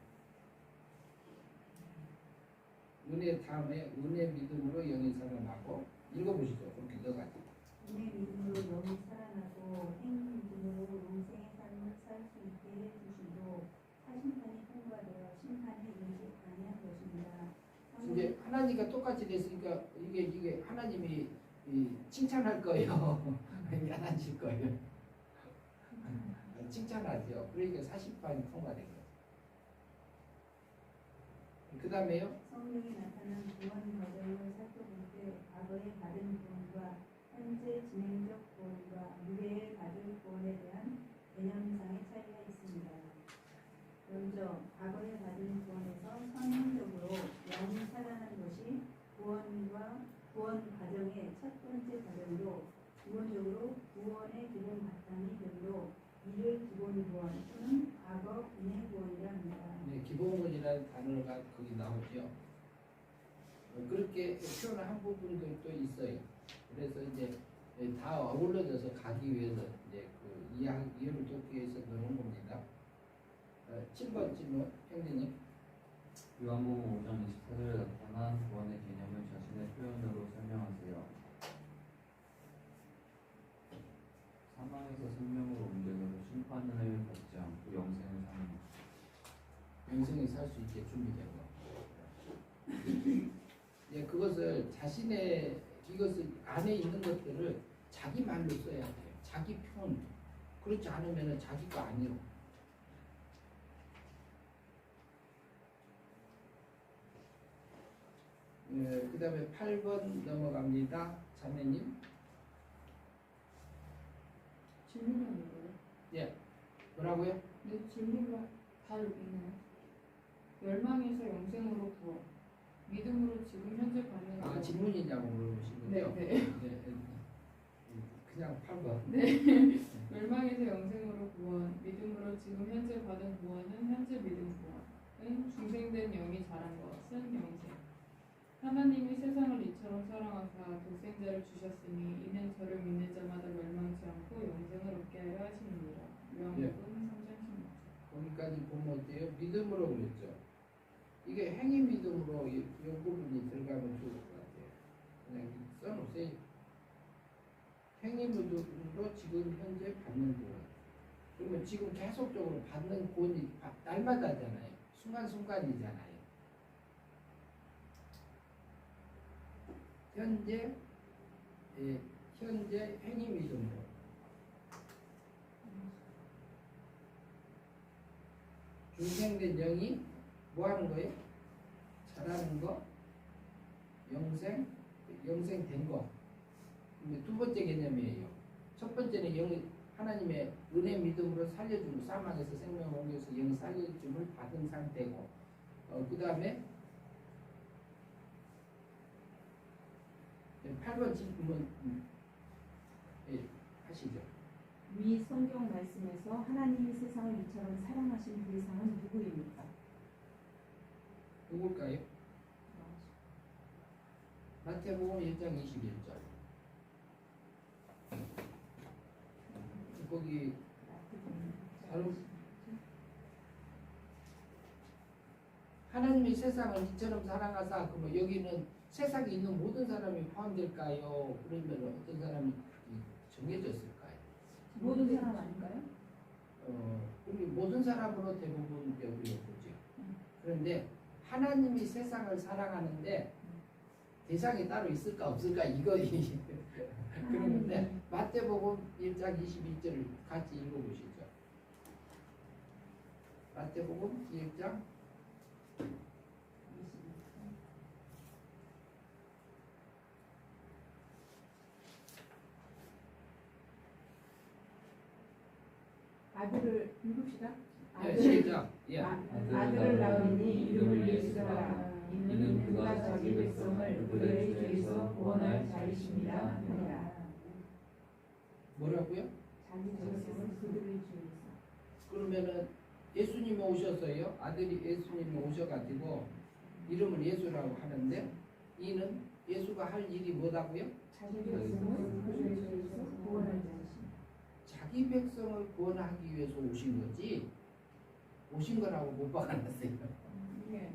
Speaker 1: 은혜 다음에 은혜 믿음으로 영이 살아나고. 읽어보시죠. 그렇게 넣어가지고.
Speaker 5: 은혜 믿음으로 영이 살아나고 행 믿음으로 영생의 삶을 살 수 있게 해주심으로 사심판이 통과되어 심판에 이르지 아니한 것입니다.
Speaker 1: 이제 하나님과 똑같이 됐으니까 이게 하나님이 칭찬할 거예요. 미안하실 거예요. 칭찬하죠. 그러니까 40판이 통과된 거예요. 그 다음에요.
Speaker 5: 성령이 나타난 구원 과정을 살펴볼 때 과거에 받은 구원과 현재 진행적 구원과 미래에 받을 구원에 대한 개념상의 차이가 있습니다. 먼저 과거에 받은 구원에서 선행적으로 영이 살아난 것이 구원과 구원 과정의 첫 번째 과정으로 기본적으로 구원의 기본 바탕이 별로 이를 기본 구원 또는 과거 은혜 구원이라 합니다.
Speaker 1: 네, 기본권이라는 단어가 거기 나오죠. 그렇게 표현한 부분들도 있어요. 그래서 이제 다 어우러져서 가기 위해서 이제 그 이해를 돕기 위해서 넣은 겁니다. 7번 질문, 형제님.
Speaker 2: 요한복음 5장 24절에 나타난 구원의 개념을 자신의 표현으로 설명하세요. 사망에서 생명으로 옮겨서 심판을 받지 않고 영생을 사는 것.
Speaker 1: 영생이 살 수 있게 준비된 거. 예, 그것을 자신의 이것을 안에 있는 것들을 자기 말로 써야 돼요. 자기 표현. 그렇지 않으면 자기 거 아니에요. 예, 그 다음에 8번 넘어갑니다. 자매님.
Speaker 3: 질문이 뭐예요?
Speaker 1: 예, 뭐라고요?
Speaker 3: 네, 질문가 다 여기 있네요. 멸망에서 영생으로 구원, 믿음으로 지금 현재 받는
Speaker 1: 아,
Speaker 3: 구원.
Speaker 1: 질문이냐고 물어보시는데요.
Speaker 3: 네,
Speaker 1: 네, 그냥 8번.
Speaker 3: 멸망에서 영생으로 구원, 믿음으로 지금 현재 받은 구원은 현재 믿음 구원은 중생된 영이 자란 것은 영생. 하나님이 세상을 이처럼 사랑하사 독생자를 주셨으니 이는 저를 믿는 자마다 멸망치 않고 영생을 얻게 하려 하시느니라. 요한복음 3장 16절.
Speaker 1: 거기까지 보면 어때요? 믿음으로 그랬죠. 이게 행위 믿음으로 이 부분이 들어가면 좋을 것 같아요. 그냥 써놓으세요. 행위 믿음으로 지금 현재 받는 구원. 그러면 지금 계속적으로 받는 구원이 날마다잖아요. 순간순간이잖아요. 현재 행위 믿음으로. 중생된 영이 뭐 하는 거예요? 잘하는 거, 영생된 거. 두 번째 개념이에요. 첫 번째는 하나님의 은혜 믿음으로 살려줌을, 사망에서 생명을 옮겨서 영 살려줌을 받은 상태고, 그 다음에 8번 질문 하시죠.
Speaker 4: 위 성경 말씀에서 하나님이 세상을 이처럼 사랑하신 대상은 누구입니까?
Speaker 1: 누굴까요? 마태복음 1장 21절. 거기 하나님이 세상을 이처럼 사랑하사, 그러면 여기는 세상에 있는 모든 사람이 포함될까요? 그러면 어떤 사람이 정해졌을까요?
Speaker 4: 모든 사람 아닌가요?
Speaker 1: 우리 모든 사람으로 대부분 우리가 보죠. 그런데 하나님이 세상을 사랑하는데 대상이 따로 있을까 없을까 이거 그러는데 마태복음 1장 21절을 같이 읽어보시죠. 마태복음 1장
Speaker 4: 아들을 읽읍시다.
Speaker 1: 예, 시작. 예.
Speaker 4: 아들을 낳으니 이름을 예수라. 이는 그가 자기 백성을 그들의 죄에서 구원할 자이십니다. 하니라.
Speaker 1: 뭐라고요?
Speaker 4: 자기 백성을 그들의 죄에서.
Speaker 1: 그러면은 예수님이 오셨어요. 아들이 예수님이 오셔가지고 이름을 예수라고 하는데 이는 예수가 할 일이 뭐다고요?
Speaker 4: 자기 백성을 그들의 죄에서 구원할 자이십니다.
Speaker 1: 자기 백성을 구원하기 위해서 오신 거지 오신 거라고 못 박아놨어요.
Speaker 3: 네.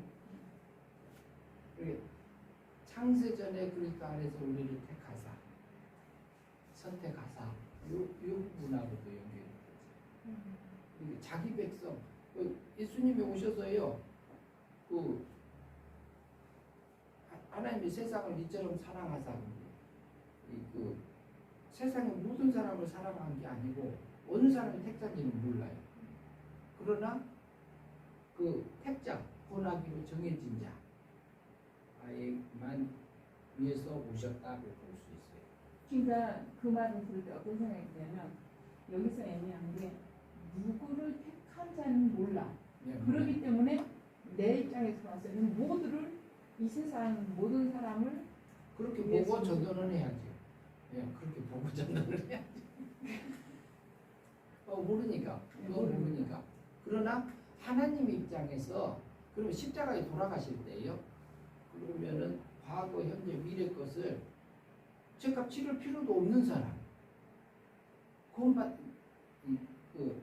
Speaker 1: 창세전에 그리스도 안에서 우리를 택하사 선택하사 요 부분하고도 연결이 자기 백성 예수님이 오셔서요 하나님이 세상을 이처럼 사랑하사 세상의 모든 사람을 사랑한 게 아니고 어느 사람이 택자인지는 몰라요. 그러나 그 택자, 권하기로 정해진 자에만 위해서 오셨다고 볼 수 있어요.
Speaker 4: 그러니까 그 말을 들을 때 어떤 생각이 드냐면 여기서 애매한 게 누구를 택한 자는 몰라.
Speaker 1: 네,
Speaker 4: 그렇기 때문에 내 입장에서 봤을 때는 모두를 이 세상 모든 사람을
Speaker 1: 그렇게
Speaker 4: 위해서
Speaker 1: 보고 전도는 해야지. 예, 그렇게 보고 전도를 해야지. 모르니까. 그거 모르니까. 그러나 하나님 입장에서 그러면 십자가에 돌아가실 때요. 그러면은 과거, 현재, 미래 것을 죄값 치를 필요도 없는 사람. 구원받 그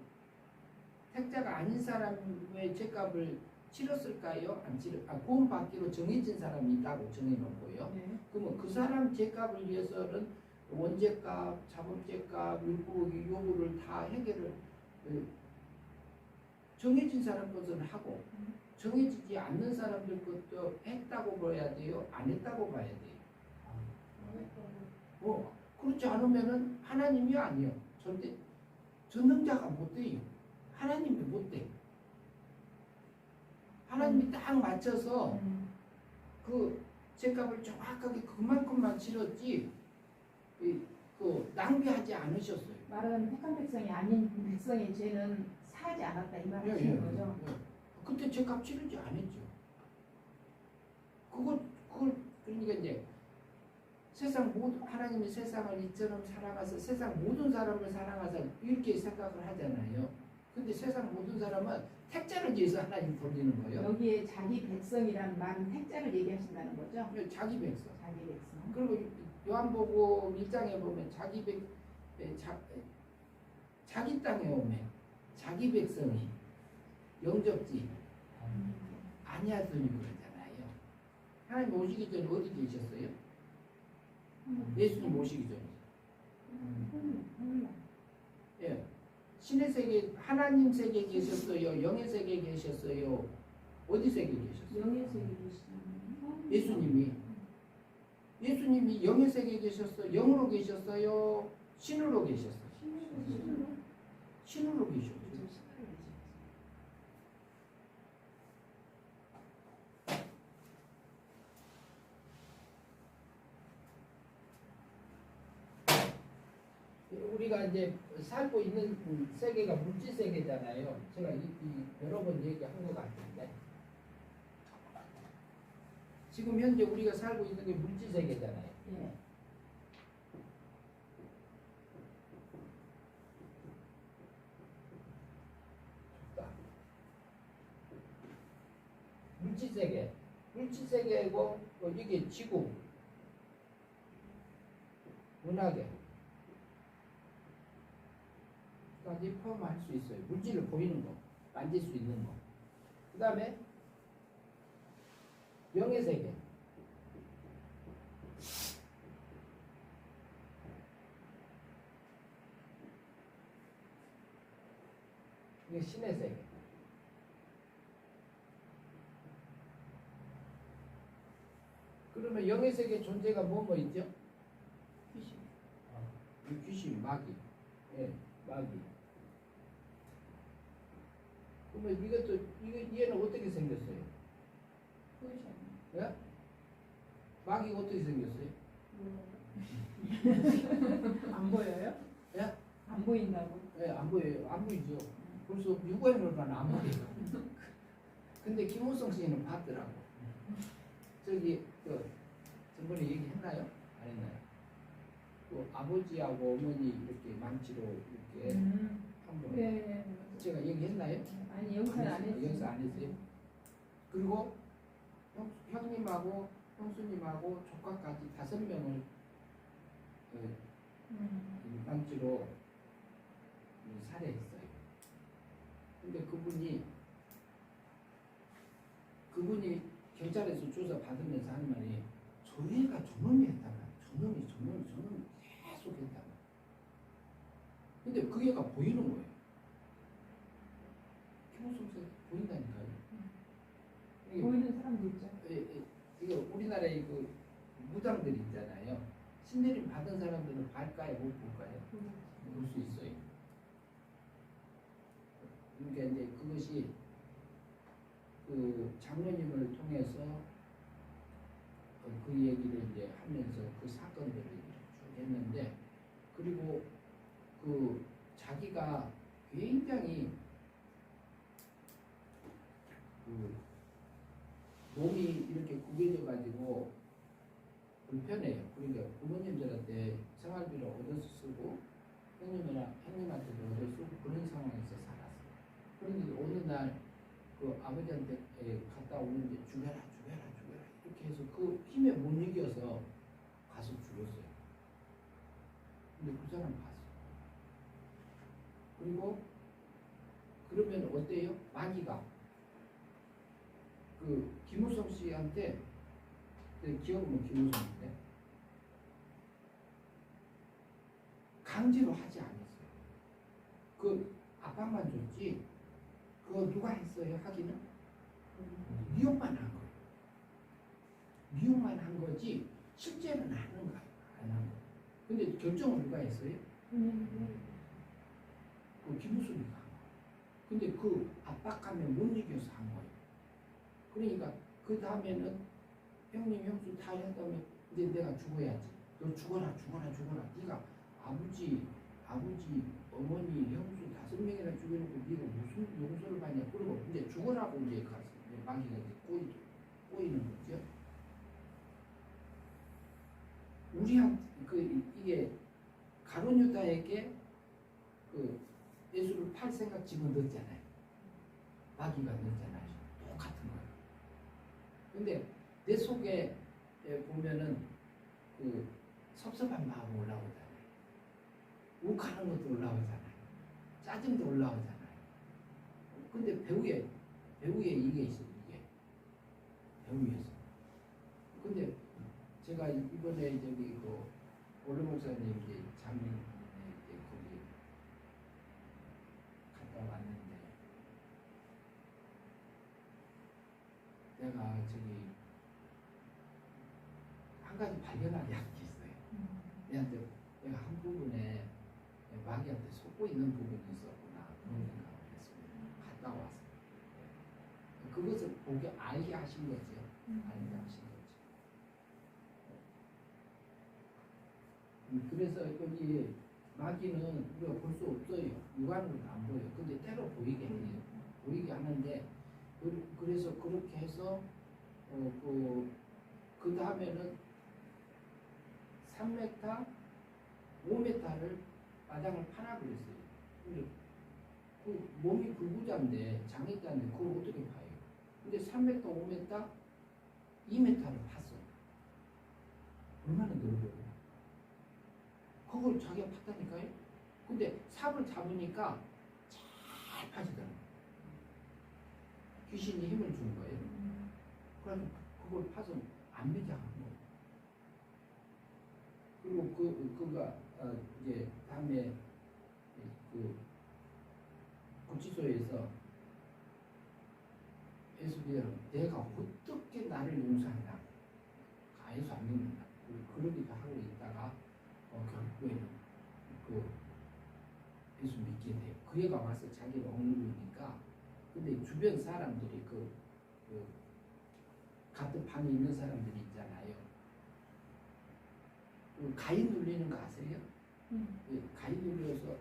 Speaker 1: 택자가 아닌 사람의 죄값을 치렀을까요? 안 치렀? 구원받기로 정해진 사람이 있다고 정해놓고요.
Speaker 4: 네.
Speaker 1: 그러면 그 사람 죄값을 위해서는 원죄값, 자본죄값, 율법의 요구를 다 해결을 정해진 사람 것은 하고 정해지지 않는 사람들 것도 했다고 봐야 돼요? 안 했다고 봐야 돼요? 그렇지 않으면은 하나님이 아니요. 절대 전능자가 못 돼요. 하나님이 못 돼. 하나님이 딱 맞춰서 그 죄값을 정확하게 그만큼만 치렀지 그 낭비하지 않으셨어요.
Speaker 4: 말하자면 택한 백성이 아닌 백성의 죄는 사하지 않았다 이 말 하시는 거죠.
Speaker 1: 그때 죄값 치르지 않았죠. 그걸 그러니까 이제 세상 모든 하나님이 세상을 이처럼 사랑하사 세상 모든 사람을 사랑하사 이렇게 생각을 하잖아요. 근데 세상 모든 사람은 택자를 위해서 하나님 돌리는 거예요.
Speaker 4: 여기에 자기 백성이라는 말은 택자를 얘기하신다는 거죠.
Speaker 1: 자기 백성.
Speaker 4: 자기 백성.
Speaker 1: 그리고 요한복음 1장에 보면 자기 땅에 오면 자기 백성이 영접지 아니하더니 그러잖아요. 하나님 오시기 전에 어디 계셨어요? 예수님 오시기 전에. 예. 신의 세계, 하나님 세계에 계셨어요? 영의 세계에 계셨어요? 어디 세계에 계셨어요?
Speaker 4: 영의 세계에 계시는
Speaker 1: 예수님이 영의 세계에 계셨어요? 영으로 계셨어요? 신으로 계셨어요? 신으로 계셨어요. 우리가 이제 살고 있는 세계가 물질 세계잖아요. 제가 여러 번 얘기한 것 같은데 지금 현재 우리가 살고 있는 게 물질 세계잖아요.
Speaker 4: 예. 물질 세계고 이게 지구, 문화계 까지 포함할 수 있어요. 물질을 보이는 거, 만질 수 있는 거. 그 다음에 영의 세계. 이게 신의 세계. 그러면 영의 세계 존재가 뭐 있죠? 귀신, 마귀. 예, 마귀. 그러면 얘는 어떻게 생겼어요? 예? 마귀가 어떻게 생겼어요? 안 보여요?
Speaker 1: 예?
Speaker 4: 안 보인다고?
Speaker 1: 예, 안 보여요. 안 보이죠. 벌써 육안으로는 안 보여요. 근데 김호성 씨는 봤더라고. 저기 저번에 얘기했나요? 안 했나요? 또 아버지하고 어머니 이렇게 망치로 이렇게 한번
Speaker 4: 네.
Speaker 1: 제가 얘기했나요?
Speaker 4: 아니 여기서 안 했어요.
Speaker 1: 여기서 안 했어요. 그리고 형님하고 형수님하고 조카까지 5명을 망치로 살해했어요. 근데 그분이 경찰에서 조사 받으면서 하는 말이 저 애가 저놈이 했다가 저놈이 계속 했다가 근데 그 애가 보이는 거예요. 김호성씨 보인다니까요.
Speaker 4: 보이는 사람도 있죠.
Speaker 1: 이거 우리나라의 그 무당들 있잖아요. 신내림 받은 사람들은 볼까요? 못 볼까요? 볼 수 있어요. 그러니까 이제 그것이 그 장로님을 통해서 그 얘기를 이제 하면서 그 사건들을 쭉 했는데, 그리고 그 자기가 굉장히 그 몸이 이렇게 구겨져 가지고 불편해요. 그러니까 부모님들한테 생활비를 얻어서 쓰고 형님한테도 얻어 쓰고 그런 상황에서 살았어요. 그런데 어느 날 그 아버지한테 갔다 오는데 죽여라 이렇게 해서 그 힘에 못 이겨서 가서 죽었어요. 근데 그 사람 봤어. 그리고 그러면 어때요? 마귀가 그 김우성 씨한테, 기억은 김우성인데 강제로 하지 않았어요. 그 압박만 줬지 그거 누가 했어요? 하기는 미혹만 한 거예요. 미혹만 한 거지 실제는 안 한 거예요. 안 한 거예요. 근데 결정을 누가 했어요? 그 김우성이가 한 거예요. 근데 그 압박감에 못 이겨서 한 거예요. 그러니까 그 다음에는 형님 형수 다 했다면 이제 내가 죽어야지. 너 죽어라. 네가 아버지, 어머니, 형수 5명이나 죽여놓고 네가 무슨 용서를 받냐. 그러고 이제 죽어라고 이제 가서 이제 마귀가 이제 꼬이는 거죠. 우리한테 이게 가룟 유다에게 그 예수를 팔 생각 집어 넣었잖아요. 마귀가 넣었잖아요. 똑같은 거예요. 근데 내 속에 보면은 그 섭섭한 마음 올라오잖아요. 욱하는 것도 올라오잖아요. 짜증도 올라오잖아요. 근데 배우에 이게 있어요. 이게 배우에서. 근데 제가 이번에 저기 그 오르 목사님 이제 장례 이제 거기 갔다 왔는데 내가 저기 한 가지 발견한 게 있어요. 내가 한 부분에 마귀한테 속고 있는 부분이 있었구나 그런 생각을 했습니다. 갔다 왔어요. 그것을 보게 알게 하신 거죠. 알게 하신 거죠. 그래서 여기 마귀는 우리가 볼 수 없어요. 육안으로 안 보여요. 근데 때로 보이게 해요. 보이게 하는데 그래서 그렇게 해서 그 다음에는 3m, 5m를 마당을 파라 그랬어요. 근데 그 몸이 불구자인데 장애자인데 그걸 어떻게 파요? 근데 3m, 5m, 2m를 팠어. 얼마나 넓어요? 그걸 자기가 팠다니까요. 근데 삽을 잡으니까 잘 파지더라고요. 귀신이 힘을 준 거예요. 그래서 그걸 파서 안 매장한 거예요. 그리고 그가 이제 다음에 그 구치소에서 예수님은 내가 어떻게 나를 용서한다. 예수 안 믿는다. 그러기도 하고 있다가 결국에는 그 예수 믿게 돼요. 그 애가 와서 자기를 억누르니까 근데 주변 사람들이 그 같은 방에 있는 사람들이 있잖아요. 그 가인 눌리는 거 아세요? 가인 눌려서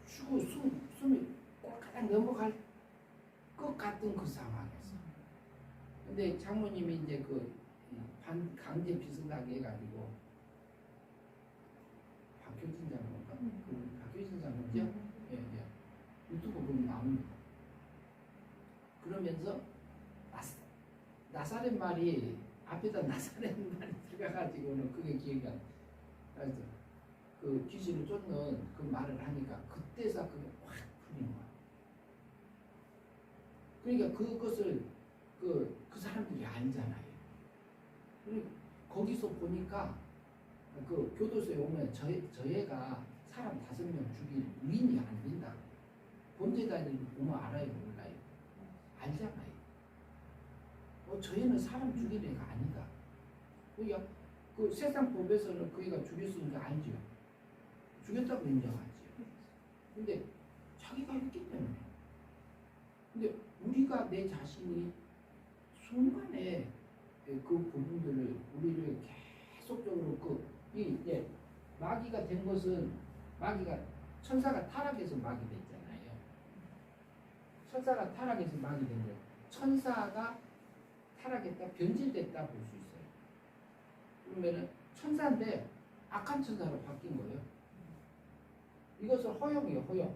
Speaker 1: 쉬고 숨이 꼴까닥 넘어갈 것 같은 그 상황에서. 근데 장모님이 이제 강제 비슷하게 해가지고 박효진 장모인가? 박효진 장모죠? 예. 유튜브 보면 나옵니다. 그러면서 나사렛 말이 앞에다 나사렛 말이 들어가가지고는 그게 기억이 안 나. 그래서 그 귀신을 쫓는 그 말을 하니까 그때서 그게 확 풀린 거야. 그러니까 그것을 그 사람들이 알잖아요. 그리고 거기서 보니까 그 교도소에 오면 저 애가 사람 5명 죽일 위인이 안 된다. 범죄자들이 보면 알아요, 몰라요? 알잖아요. 저 애는 사람 죽일 애가 아니다. 그러니까 그 세상 법에서는 그 애가 죽였으니까 알죠. 죽였다고 인정하지. 근데 자기가 했기 때문에 우리가 내 자신이 순간에 그 부분들을 우리를 계속적으로 이제 마귀가 된 것은 마귀가 천사가 타락해서 마귀 됐잖아요. 천사가 타락해서 마귀 된 거예요. 천사가 타락했다, 변질됐다 볼 수 있어요. 그러면은 천사인데 악한 천사로 바뀐 거예요. 이것은 허용이에요, 허용.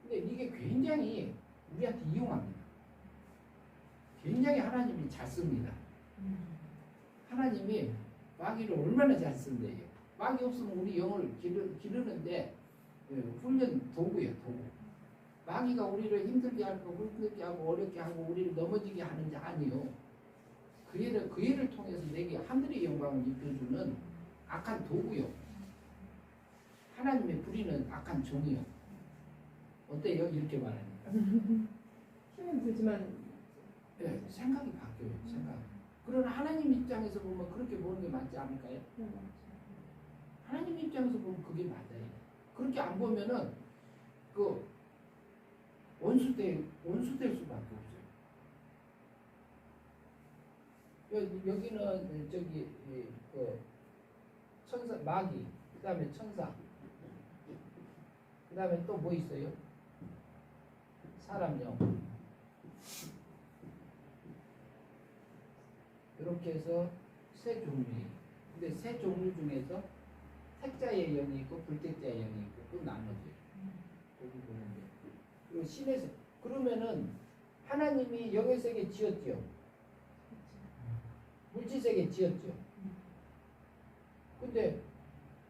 Speaker 1: 근데 이게 굉장히 우리한테 이용합니다. 굉장히 하나님이 잘 씁니다. 하나님이 마귀를 얼마나 잘 쓴대요. 마귀 없으면 우리 영을 기르는데 훈련 도구예요, 도구. 마귀가 우리를 힘들게 하고 힘들게 하고 어렵게 하고 우리를 넘어지게 하는 자 아니요. 그 애를 통해서 내게 하늘의 영광을 입혀주는 악한 도구요. 하나님의 부리는 악한 종이요. 어때요? 이렇게 말하니까.
Speaker 4: 힘은 들지만
Speaker 1: 네, 생각이 바뀌어요. 생각. 그러나 하나님 입장에서 보면 그렇게 보는 게 맞지 않을까요? 하나님 입장에서 보면 그게 맞아요. 그렇게 안 보면은 그 원수 될 수밖에 없어요. 여기는 저기 그 천사 마귀, 그다음에 천사, 그다음에 또 뭐 있어요? 사람요. 이렇게 해서 세 종류예요. 근데 세 종류 중에서 택자의 영이 있고 불택자의 영이 있고 또 나눠져요. 여기 보는데. 그리고 신의 세. 그러면은 하나님이 영의 세계 지었죠. 물질 세계 지었죠. 근데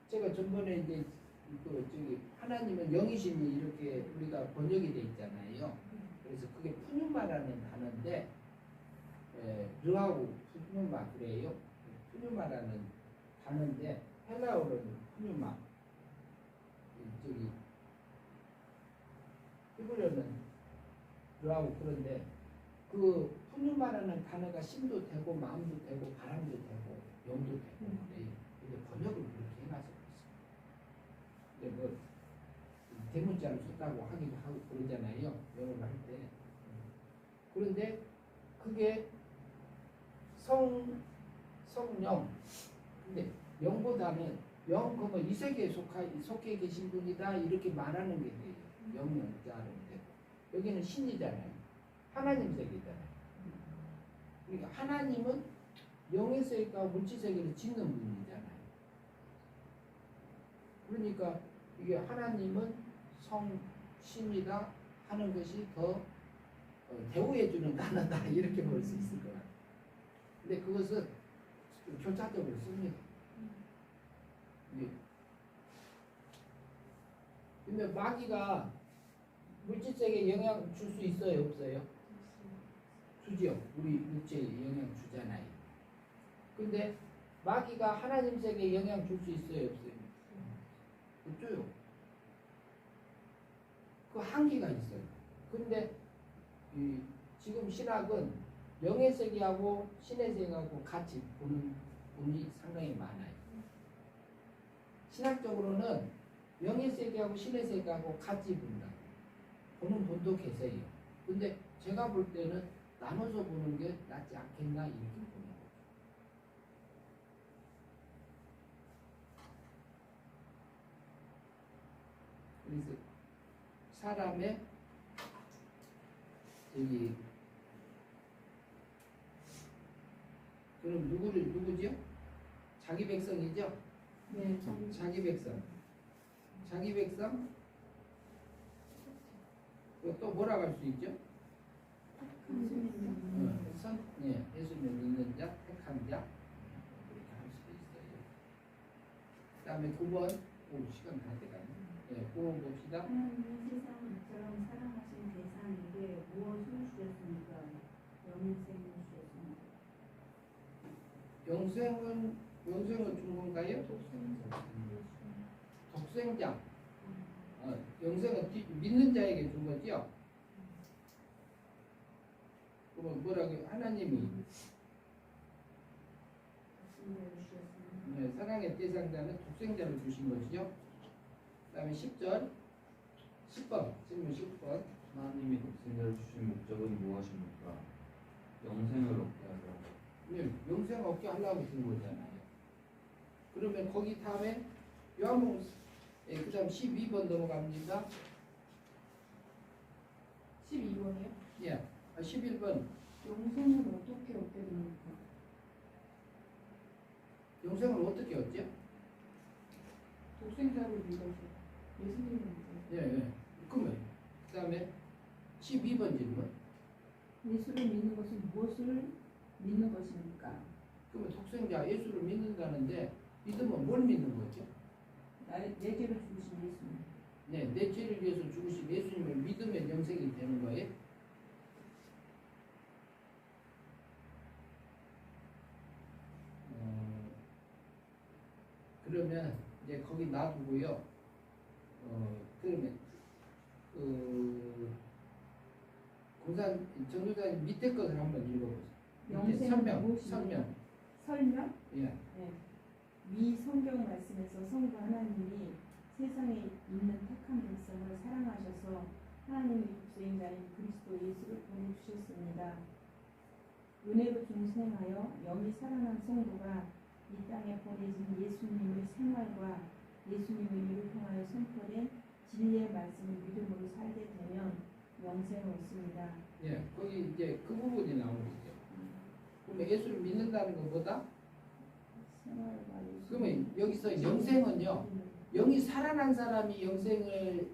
Speaker 1: 제가 전번에 이제 저기 하나님은 영이심이 이렇게 우리가 번역이 돼 있잖아요. 그래서 그게 푸뉴마라는 단어인데 르하고 푸뉴마 그래요. 푸뉴마라는 단어인데 헬라어로는 푸뉴마. 저기 히브리어는 르하고 그런데 그 푸뉴마라는 단어가 심도 되고 마음도 되고 바람도 되고 영도 되고 그래요. 근데 번역을 그렇게 해놔서 그렇습니다. 근데 뭐 대문자를 썼다고 하기도 하고 그러잖아요. 영어를 할 때. 그런데 그게 성령. 근데 영보다는 영 그러면 이 세계에 속해 계신 분이다 이렇게 말하는 게 돼요. 영영자는 되고 여기는 신이잖아요. 하나님 세계잖아요. 그러니까 하나님은 영의 세계와 물질 세계를 짓는 분이잖아요. 그러니까 이게 하나님은 성신이다 하는 것이 더 대우해주는 단어다 이렇게 볼 수 있을 것 같아요. 근데 그것은 교차적으로 씁니다. 근데 마귀가 물질세계에 영향 줄 수 있어요, 없어요? 주죠. 우리 육체에 영향 주잖아요. 근데 마귀가 하나님 세계에 영향 줄 수 있어요, 없어요? 없죠. 그 한계가 있어요. 근데 지금 신학은 영의 세계하고 신의 세계하고 같이 보는 분이 상당히 많아요. 신학적으로는 영의 세계하고 신의 세계하고 같이 본다. 보는 분도 계세요. 근데 제가 볼 때는 나눠서 보는 게 낫지 않겠나 이렇게 보는 거죠. 그래서 사람의 여기 그럼 누구죠? 자기 백성이죠?
Speaker 4: 네,
Speaker 1: 자기 백성. 자기 백성. 또 뭐라고 할 수 있죠? 예수님 믿는 자, 택한 자 그렇게 할 수도 있어요. 그다음에 9번 시간 다 돼가네. 9번 봅시다.
Speaker 5: 하나님이 세상을 이처럼 사랑하신 대상에게 무엇을 주셨습니까? 영생을 주셨습니다.
Speaker 1: 영생을 준 건가요? 독생자. 영생은 믿는 자에게 준 거죠. 그럼 뭐라고 하나님이 사랑의 대상자는 독생자를 주신 것이죠. 그 다음에 10절 10번 질문 10번
Speaker 2: 하나님이 독생자를 주신 목적은 무엇입니까? 영생을 얻게 하려고.
Speaker 1: 네, 영생 얻게 하려고 준 거잖아요. 그러면 거기 다음에 요한복음 그 다음 12번 넘어갑니다.
Speaker 3: 12번이요?
Speaker 1: 예, 11번
Speaker 3: 영생은 어떻게 얻게 됩니까?
Speaker 1: 영생을 어떻게 얻죠?
Speaker 3: 독생자를 믿어서 예수님을 믿어서
Speaker 1: 예, 예. 그러면 그 다음에 12번 질문.
Speaker 4: 예수를 믿는 것은 무엇을 믿는 것입니까?
Speaker 1: 그러면 독생자 예수를 믿는다는데 믿으면 뭘 믿는 거죠?
Speaker 4: 내 죄를 죽으신 예수님.
Speaker 1: 네, 내 죄를 위해서 죽으신 예수님을 믿으면 영생이 되는 거예요. 그러면 이제 거기 놔두고요. 그러면 공산 정교사님 밑에 것을 한번 읽어보세요. 밑에
Speaker 4: 영생은
Speaker 1: 설명,
Speaker 4: 무엇입니까?
Speaker 1: 설명.
Speaker 4: 설명?
Speaker 1: 예,
Speaker 4: 네. 위 성경 말씀에서 성부 하나님이 세상에 있는 택한 백성을 사랑하셔서 하나님의 독생자인 그리스도 예수를 보내주셨습니다. 은혜로 중생하여 영이 살아난 성도가 이 땅에 보내진 예수님의 생활과 예수님의 일을 통하여 선포된 진리의 말씀을 믿음으로 살게 되면 영생을 얻습니다.
Speaker 1: 예, 거기 이제 그 부분이 나오죠. 그러면 예수를 믿는다는 것보다
Speaker 4: 생활과
Speaker 1: 그러면 여기서 영생은요. 영이 살아난 사람이 영생의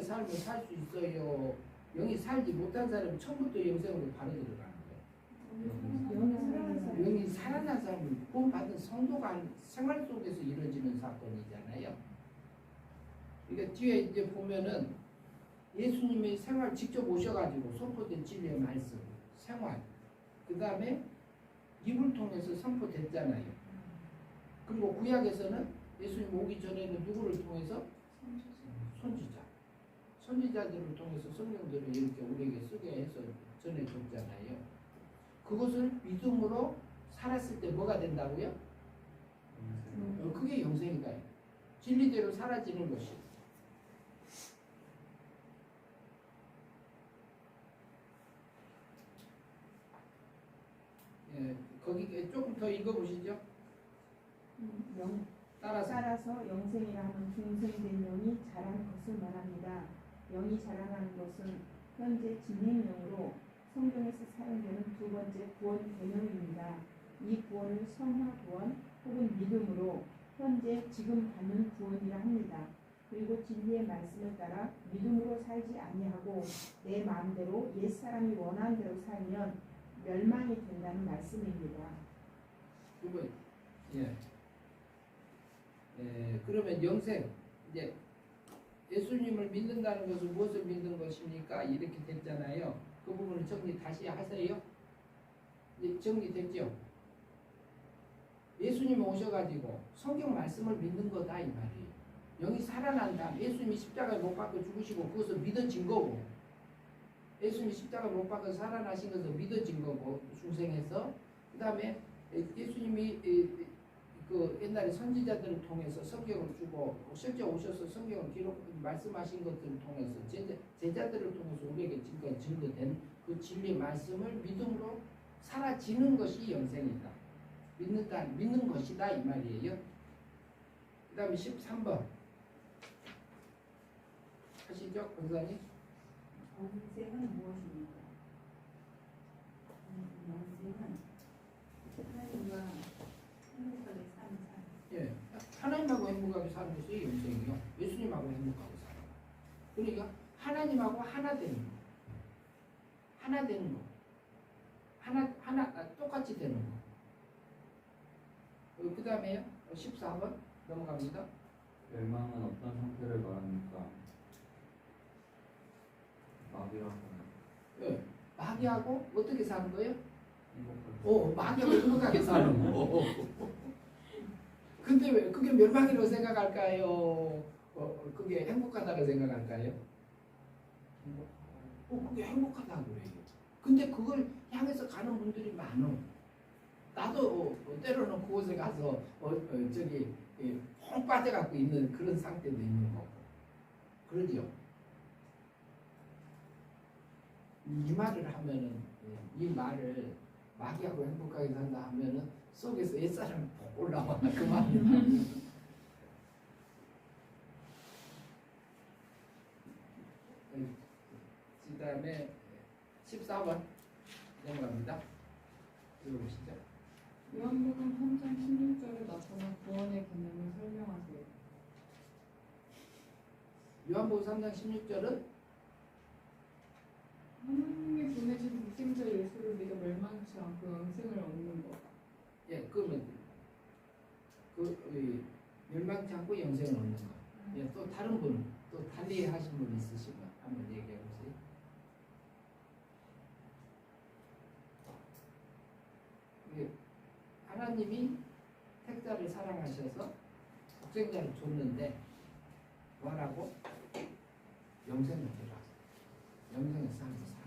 Speaker 1: 삶을 살 수 있어요. 영이 살지 못한 사람이 처음부터 영생으로 바로 들어가는 거예요. 영이 살아난 사람은 구원받은 성도가 생활 속에서 이루어지는 사건이잖아요. 그러니까 뒤에 이제 보면은 예수님의 생활 직접 오셔가지고 선포된 진리의 말씀, 생활, 그 다음에 입을 통해서 선포됐잖아요. 그리고 구약에서는 예수님 오기 전에는 누구를 통해서? 선지자들을 통해서 성경들을 이렇게 우리에게 쓰게 해서 전해줬잖아요. 그것을 믿음으로 살았을 때 뭐가 된다고요? 그게 영생이다. 진리대로 사라지는 것이. 예, 거기 조금 더 읽어보시죠.
Speaker 4: 따라서 영생이라 하면 중생된 영이 자라는 것을 말합니다. 영이 자라나는 것은 현재 진행형으로 성경에서 사용되는 두 번째 구원 개념입니다. 이 구원을 성화 구원 혹은 믿음으로 현재 지금 받는 구원이라 합니다. 그리고 진리의 말씀을 따라 믿음으로 살지 아니하고 내 마음대로 옛사람이 원하는 대로 살면 멸망이 된다는 말씀입니다.
Speaker 1: 그러면 그러면 영생 이제 예수님을 믿는다는 것은 무엇을 믿는 것입니까? 이렇게 됐잖아요. 그 부분을 정리 다시 하세요. 이제 정리됐죠? 예수님이 오셔가지고 성경 말씀을 믿는 거다 이 말이에요. 영이 살아난다. 예수님이 십자가에 못 박혀 죽으시고 그것을 믿어진 거고, 예수님이 십자가에 못 박혀 살아나신 것을 믿어진 거고 중생에서, 그 다음에 예수님이 그 옛날에 선지자들을 통해서 성경을 주고 실제 오셔서 성경을 말씀하신 것들을 통해서 제자들을 통해서 우리에게 지금까지 증거된 그 진리의 말씀을 믿음으로 사라지는 것이 영생이다. 믿는 것이다 이 말이에요. 그 다음에 13번 하시죠, 권사님.
Speaker 5: 영생은 무엇입니까? 영생은 하나님과 행복하게 사는 삶.
Speaker 1: 예, 하나님하고 행복하게 사는 것이 영생이요. 예수님하고 행복하게 사는 거. 그러니까 하나님하고 하나 되는 거. 하나 되는 거. 하나 똑같이 되는 거. 그 다음에요. 14번 넘어갑니다.
Speaker 2: 멸망은 어떤 상태를 말합니까? 마귀하고
Speaker 1: 예, 마귀하고 어떻게 사는 거예요?
Speaker 2: 행복하게.
Speaker 1: 마귀하고 행복하게 사는 거. 근데 왜 그게 멸망이라고 생각할까요? 그게 행복하다고 생각할까요? 그게 행복하다고 그래요. 근데 그걸 향해서 가는 분들이 많어. 나도 때로는 그곳에 가서 저기 펑 빠져갖고 있는 그런 상태도 있는 거고. 그러죠. 이 말을 하면은 이 말을 마귀하고 행복하게 산다 하면은 속에서 옛사람이 폭 올라와 그 말이. 그다음에 14번 넘어갑니다. 읽어보시죠.
Speaker 3: 요한복음 3장 16절에 나타난 구원의 개념을 설명하세요.
Speaker 1: 요한복음 3장 16절은
Speaker 3: 하나님이 보내신 독생자 예수를 믿어 멸망치 않고 영생을 얻는 것.
Speaker 1: 예, 그러면 멸망치 않고 영생을 얻는 거. 예, 또 다른 분, 또 달리 하신 분 있으시면 한번 얘기해 보세요. 이게 하나님이 택자를 사랑하셔서 독생자를 줬는데 뭐라고? 영생을 주라. 영생의 삶을 살아.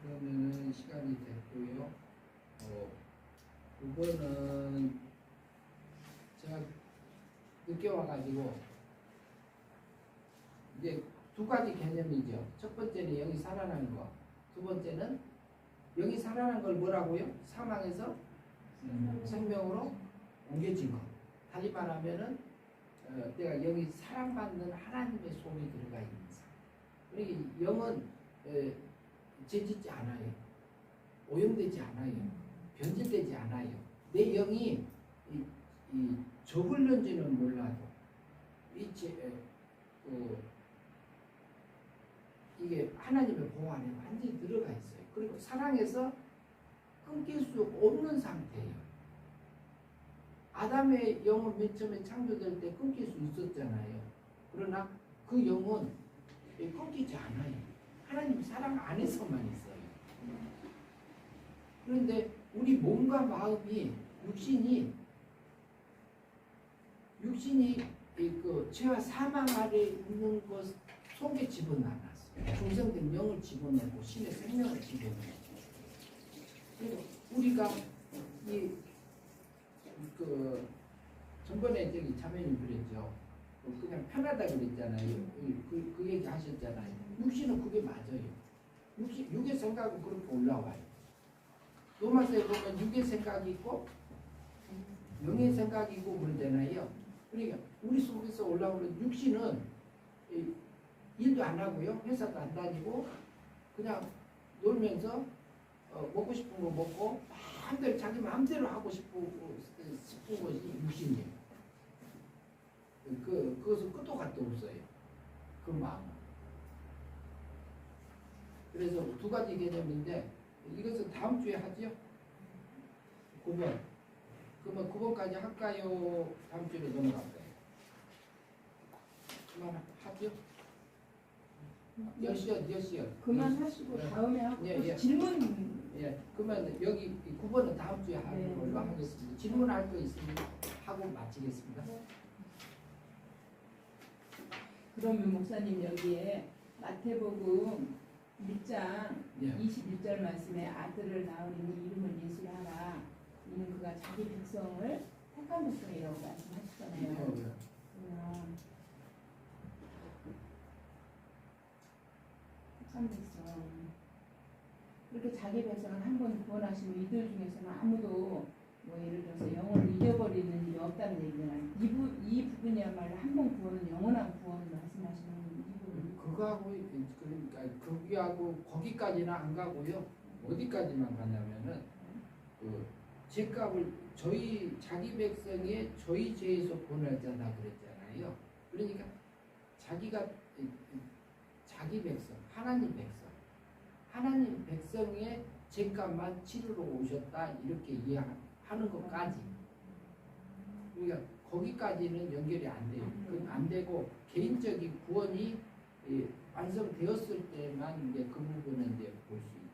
Speaker 1: 그러면은 시간이 됐고요. 이거는 제가 늦게 와가지고 이제 두 가지 개념이죠. 첫 번째는 영이 살아나는 거. 두 번째는 영이 살아난 걸 뭐라고요? 사망에서 생명으로 옮겨진 거. 다시 말하면은 내가 영이 사랑받는 하나님의 손이 들어가 있는 삶. 그러니까 영은 죄짓지 않아요. 오염되지 않아요. 변질되지 않아요. 내 영이 저글는지는 몰라도 이게 하나님의 보호 안에 완전히 들어가 있어요. 그리고 사랑에서 끊길 수 없는 상태예요. 아담의 영은 맨 처음에 창조될 때 끊길 수 있었잖아요. 그러나 그 영은 끊기지 않아요. 하나님 사랑 안에서만 있어요. 그런데 우리 몸과 마음이 육신이 그 죄와 사망 아래 있는 것 속에 집어넣어놨어요. 중생된 영을 집어넣고 신의 생명을 집어넣고. 그리고 우리가 전번에 저기 자매님 그랬죠. 그냥 편하다 그랬잖아요. 그 얘기 하셨잖아요. 육신은 그게 맞아요. 육의 생각은 그렇게 올라와요. 로마서에 보면 육의 생각이 있고 영의 생각이 있고 그러잖아요. 그러니까 우리 속에서 올라오는 육신은 일도 안 하고요. 회사도 안 다니고 그냥 놀면서 먹고 싶은 거 먹고 마음대로 자기 마음대로 하고 싶은 것이 육신이에요. 그것은 끝도 갓도 없어요. 그 마음은. 그래서 두 가지 개념인데 이것은 다음 주에 하죠. 9번. 그러면 9번까지 할까요? 다음 주에 넘어갈까요? 그만하죠? 10시요.
Speaker 4: 그만하시고
Speaker 1: 네.
Speaker 4: 다음에 하고
Speaker 1: 예.
Speaker 4: 질문.
Speaker 1: 예. 그러면 여기 9번은 다음 주에 하는
Speaker 4: 네.
Speaker 1: 걸로 하겠습니다. 질문할 거 있으면 하고 마치겠습니다.
Speaker 4: 그러면 목사님 여기에 마태복음 1장
Speaker 1: 예.
Speaker 4: 21절 말씀에 아들을 낳으니 이름을 예수라 하라. 이는 그가 자기 백성을 택한 백성이라고 말씀하시잖아요. 그러면 택한 백성. 그렇게 자기 백성을 한 번 구원하시면 이들 중에서는 아무도 뭐 예를 들어서 영혼을 잃어버리는 일이 없다는 얘기잖아요. 이 부분이야말로 한 번 구원은 영원한 구원을 말씀하시는 이 부분.
Speaker 1: 그거하고 그러니까 거기하고 거기까지는 안 가고요. 어디까지만 가냐면은 그 죄값을 저희 자기 백성의 저희 죄에서 구원하잖아 그랬잖아요. 그러니까 자기가 자기 백성, 하나님 백성의 죄값만 치르러 오셨다 이렇게 이해하는 것까지. 그러니까 거기까지는 연결이 안 돼요. 안 되고 개인적인 구원이 완성되었을 때만 이제 그 부분은 이제 볼 수 있죠.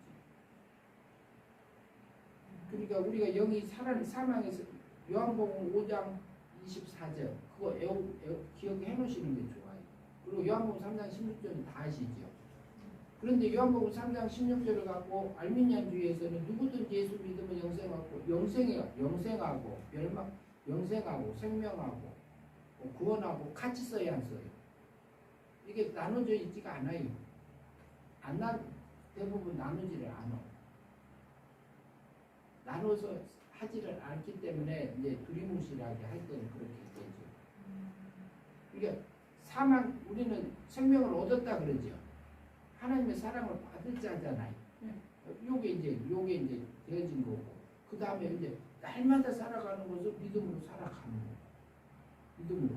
Speaker 1: 그러니까 우리가 영이 사망에서 요한복음 5장 24절 그거 기억해 놓으시는 게 좋아요. 그리고 요한복음 3장 16절은 다 아시죠. 그런데 요한복음 3장 16절을 갖고 알미니안주의에서는 누구든지 예수 믿으면 영생하고 멸망, 영생하고 생명하고 구원하고 같이 써야 안 써요. 이게 나눠져 있지가 않아요. 대부분 나누지를 않아. 나눠서 하지를 않기 때문에 이제 두리뭉실하게 할 때는 그렇게 되죠. 그러니까 우리는 생명을 얻었다 그러죠. 하나님의 사랑을 받을 자잖아요. 요게 이제 되어진 거고, 그 다음에 이제 날마다 살아가는 것을 믿음으로 살아가는 거예요. 믿음으로.